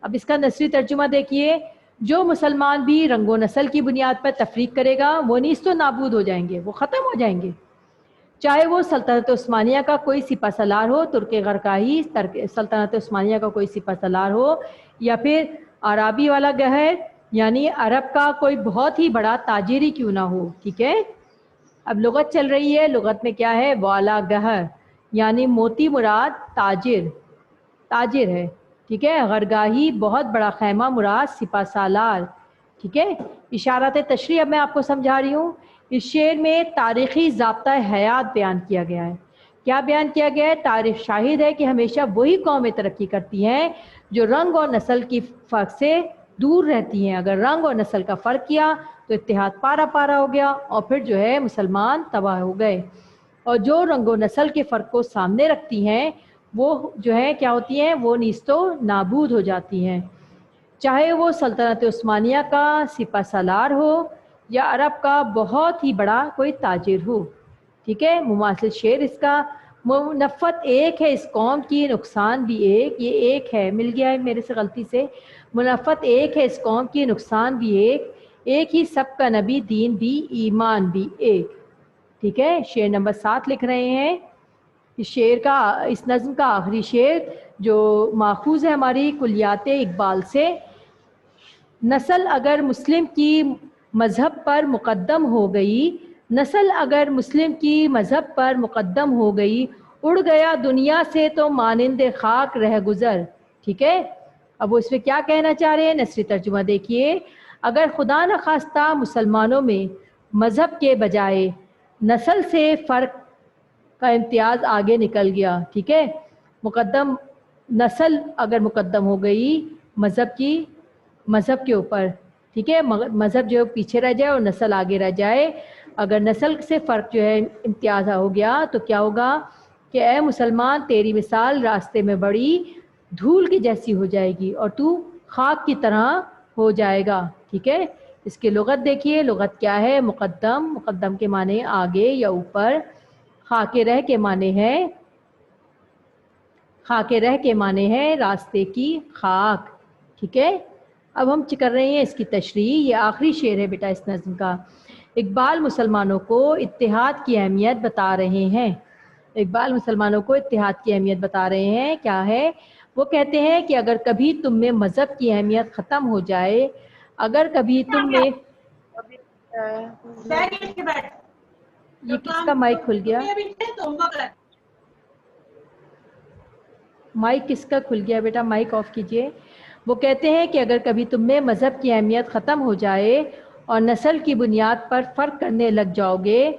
اب اس کا نثری ترجمہ دیکھیے، جو مسلمان بھی رنگ و نسل کی بنیاد پر تفریق کرے گا وہ نیست و نابود ہو جائیں گے، وہ ختم ہو جائیں گے، چاہے وہ سلطنت عثمانیہ کا کوئی سپہ سالار ہو، ترک غرقائی سلطنت عثمانیہ کا کوئی سپہ سالار ہو، یا پھر عرابی والا گہر یعنی عرب کا کوئی بہت ہی بڑا تاجر ہی کیوں نہ ہو، ٹھیک ہے۔ اب لغت چل رہی ہے، لغت میں کیا ہے؟ والا گہر یعنی موتی مراد تاجر، تاجر ہے، ٹھیک ہے۔ غرگاہی بہت بڑا خیمہ مراد سپہ سالار، ٹھیک ہے۔ اشارات تشریح اب میں آپ کو سمجھا رہی ہوں۔ اس شعر میں تاریخی ضابطہ حیات بیان کیا گیا ہے۔ کیا بیان کیا گیا ہے؟ تاریخ شاہد ہے کہ ہمیشہ وہی قومیں ترقی کرتی ہیں جو رنگ اور نسل کی فرق سے دور رہتی ہیں۔ اگر رنگ اور نسل کا فرق کیا تو اتحاد پارا پارا ہو گیا اور پھر جو ہے مسلمان تباہ ہو گئے، اور جو رنگ و نسل کے فرق کو سامنے رکھتی ہیں وہ جو ہے کیا ہوتی ہیں؟ وہ نیست و نابود ہو جاتی ہیں، چاہے وہ سلطنت عثمانیہ کا سپہ سالار ہو یا عرب کا بہت ہی بڑا کوئی تاجر ہو، ٹھیک ہے۔ مماثل شعر اس کا، منفت ایک ہے اس قوم کی نقصان بھی ایک، یہ ایک ہے، مل گیا ہے میرے سے غلطی سے، منفت ایک ہے اس قوم کی نقصان بھی ایک، ایک ہی سب کا نبی دین بھی ایمان بھی ایک، ٹھیک ہے۔ شعر نمبر 7 لکھ رہے ہیں۔ اس شعر کا، اس نظم کا آخری شعر جو ماخوذ ہے ہماری کلیات اقبال سے، نسل اگر مسلم کی مذہب پر مقدم ہو گئی، نسل اگر مسلم کی مذہب پر مقدم ہو گئی، اڑ گیا دنیا سے تو مانند خاک رہ گزر، ٹھیک ہے۔ اب وہ اس میں کیا کہنا چاہ رہے ہیں؟ نثری ترجمہ دیکھیے، اگر خدا نخواستہ مسلمانوں میں مذہب کے بجائے نسل سے فرق کا امتیاز آگے نکل گیا، ٹھیک ہے، مقدم نسل اگر مقدم ہو گئی مذہب کے اوپر، ٹھیک ہے، مذہب جو پیچھے رہ جائے اور نسل آگے رہ جائے، اگر نسل سے فرق جو ہے امتیاز ہو گیا تو کیا ہوگا کہ اے مسلمان تیری مثال راستے میں بڑی دھول کی جیسی ہو جائے گی اور تو خاک کی طرح ہو جائے گا، ٹھیک ہے۔ اس کی لغت دیکھیے، لغت کیا ہے؟ مقدم، مقدم کے معنی آگے یا اوپر، خاک رہ کے معنی ہے، خاک رہ کے معنی ہے راستے کی خاک، ٹھیک ہے۔ اب ہم کر رہے ہیں اس کی تشریح، یہ آخری شعر ہے بیٹا اس نظم کا۔ اقبال مسلمانوں کو اتحاد کی اہمیت بتا رہے ہیں، اقبال مسلمانوں کو اتحاد کی اہمیت بتا رہے ہیں، کیا ہے؟ وہ کہتے ہیں کہ اگر کبھی تم میں مذہب کی اہمیت ختم ہو جائے، اگر کبھی تم میں، یہ کس کا مائک کھل گیا؟ مائک کس کا کھل گیا بیٹا؟ مائک آف کیجئے۔ وہ کہتے ہیں کہ اگر کبھی تم میں مذہب کی اہمیت ختم ہو جائے اور نسل کی بنیاد پر فرق کرنے لگ جاؤ گے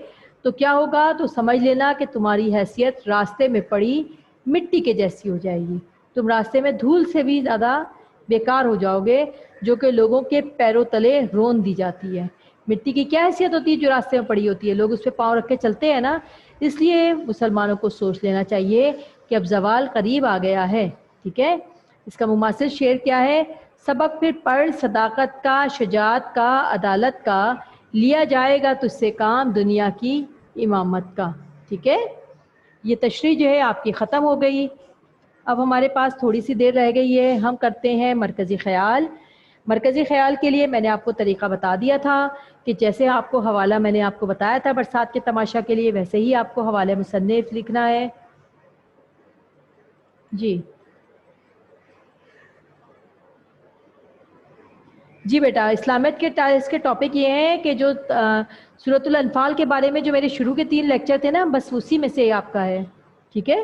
تو کیا ہوگا؟ تو سمجھ لینا کہ تمہاری حیثیت راستے میں پڑی مٹی کے جیسی ہو جائے گی، تم راستے میں دھول سے بھی زیادہ بیکار ہو جاؤ گے، جو کہ لوگوں کے پیروں تلے رون دی جاتی ہے۔ مٹی کی کیا حیثیت ہوتی ہے جو راستے میں پڑی ہوتی ہے؟ لوگ اس پہ پاؤں رکھ کے چلتے ہیں نا، اس لیے مسلمانوں کو سوچ لینا چاہیے کہ اب زوال قریب آ گیا ہے، ٹھیک ہے۔ اس کا مماثل شعر کیا ہے؟ سبق پھر پڑھ صداقت کا، شجاعت کا، عدالت کا، لیا جائے گا تجھ سے کام دنیا کی امامت کا، ٹھیک ہے۔ یہ تشریح جو ہے آپ کی ختم ہو گئی۔ اب ہمارے پاس تھوڑی سی دیر رہ گئی ہے، ہم کرتے ہیں مرکزی خیال۔ مرکزی خیال کے لیے میں نے آپ کو طریقہ بتا دیا تھا کہ جیسے آپ کو حوالہ میں نے آپ کو بتایا تھا برسات کے تماشا کے لیے، ویسے ہی آپ کو حوالہ مصنف لکھنا ہے۔ جی بیٹا، اسلامیت کے اس کے ٹاپک یہ ہیں کہ جو سورۃ الانفال کے بارے میں جو میرے شروع کے 3 لیکچر تھے نا، بس اسی میں سے آپ کا ہے، ٹھیک ہے۔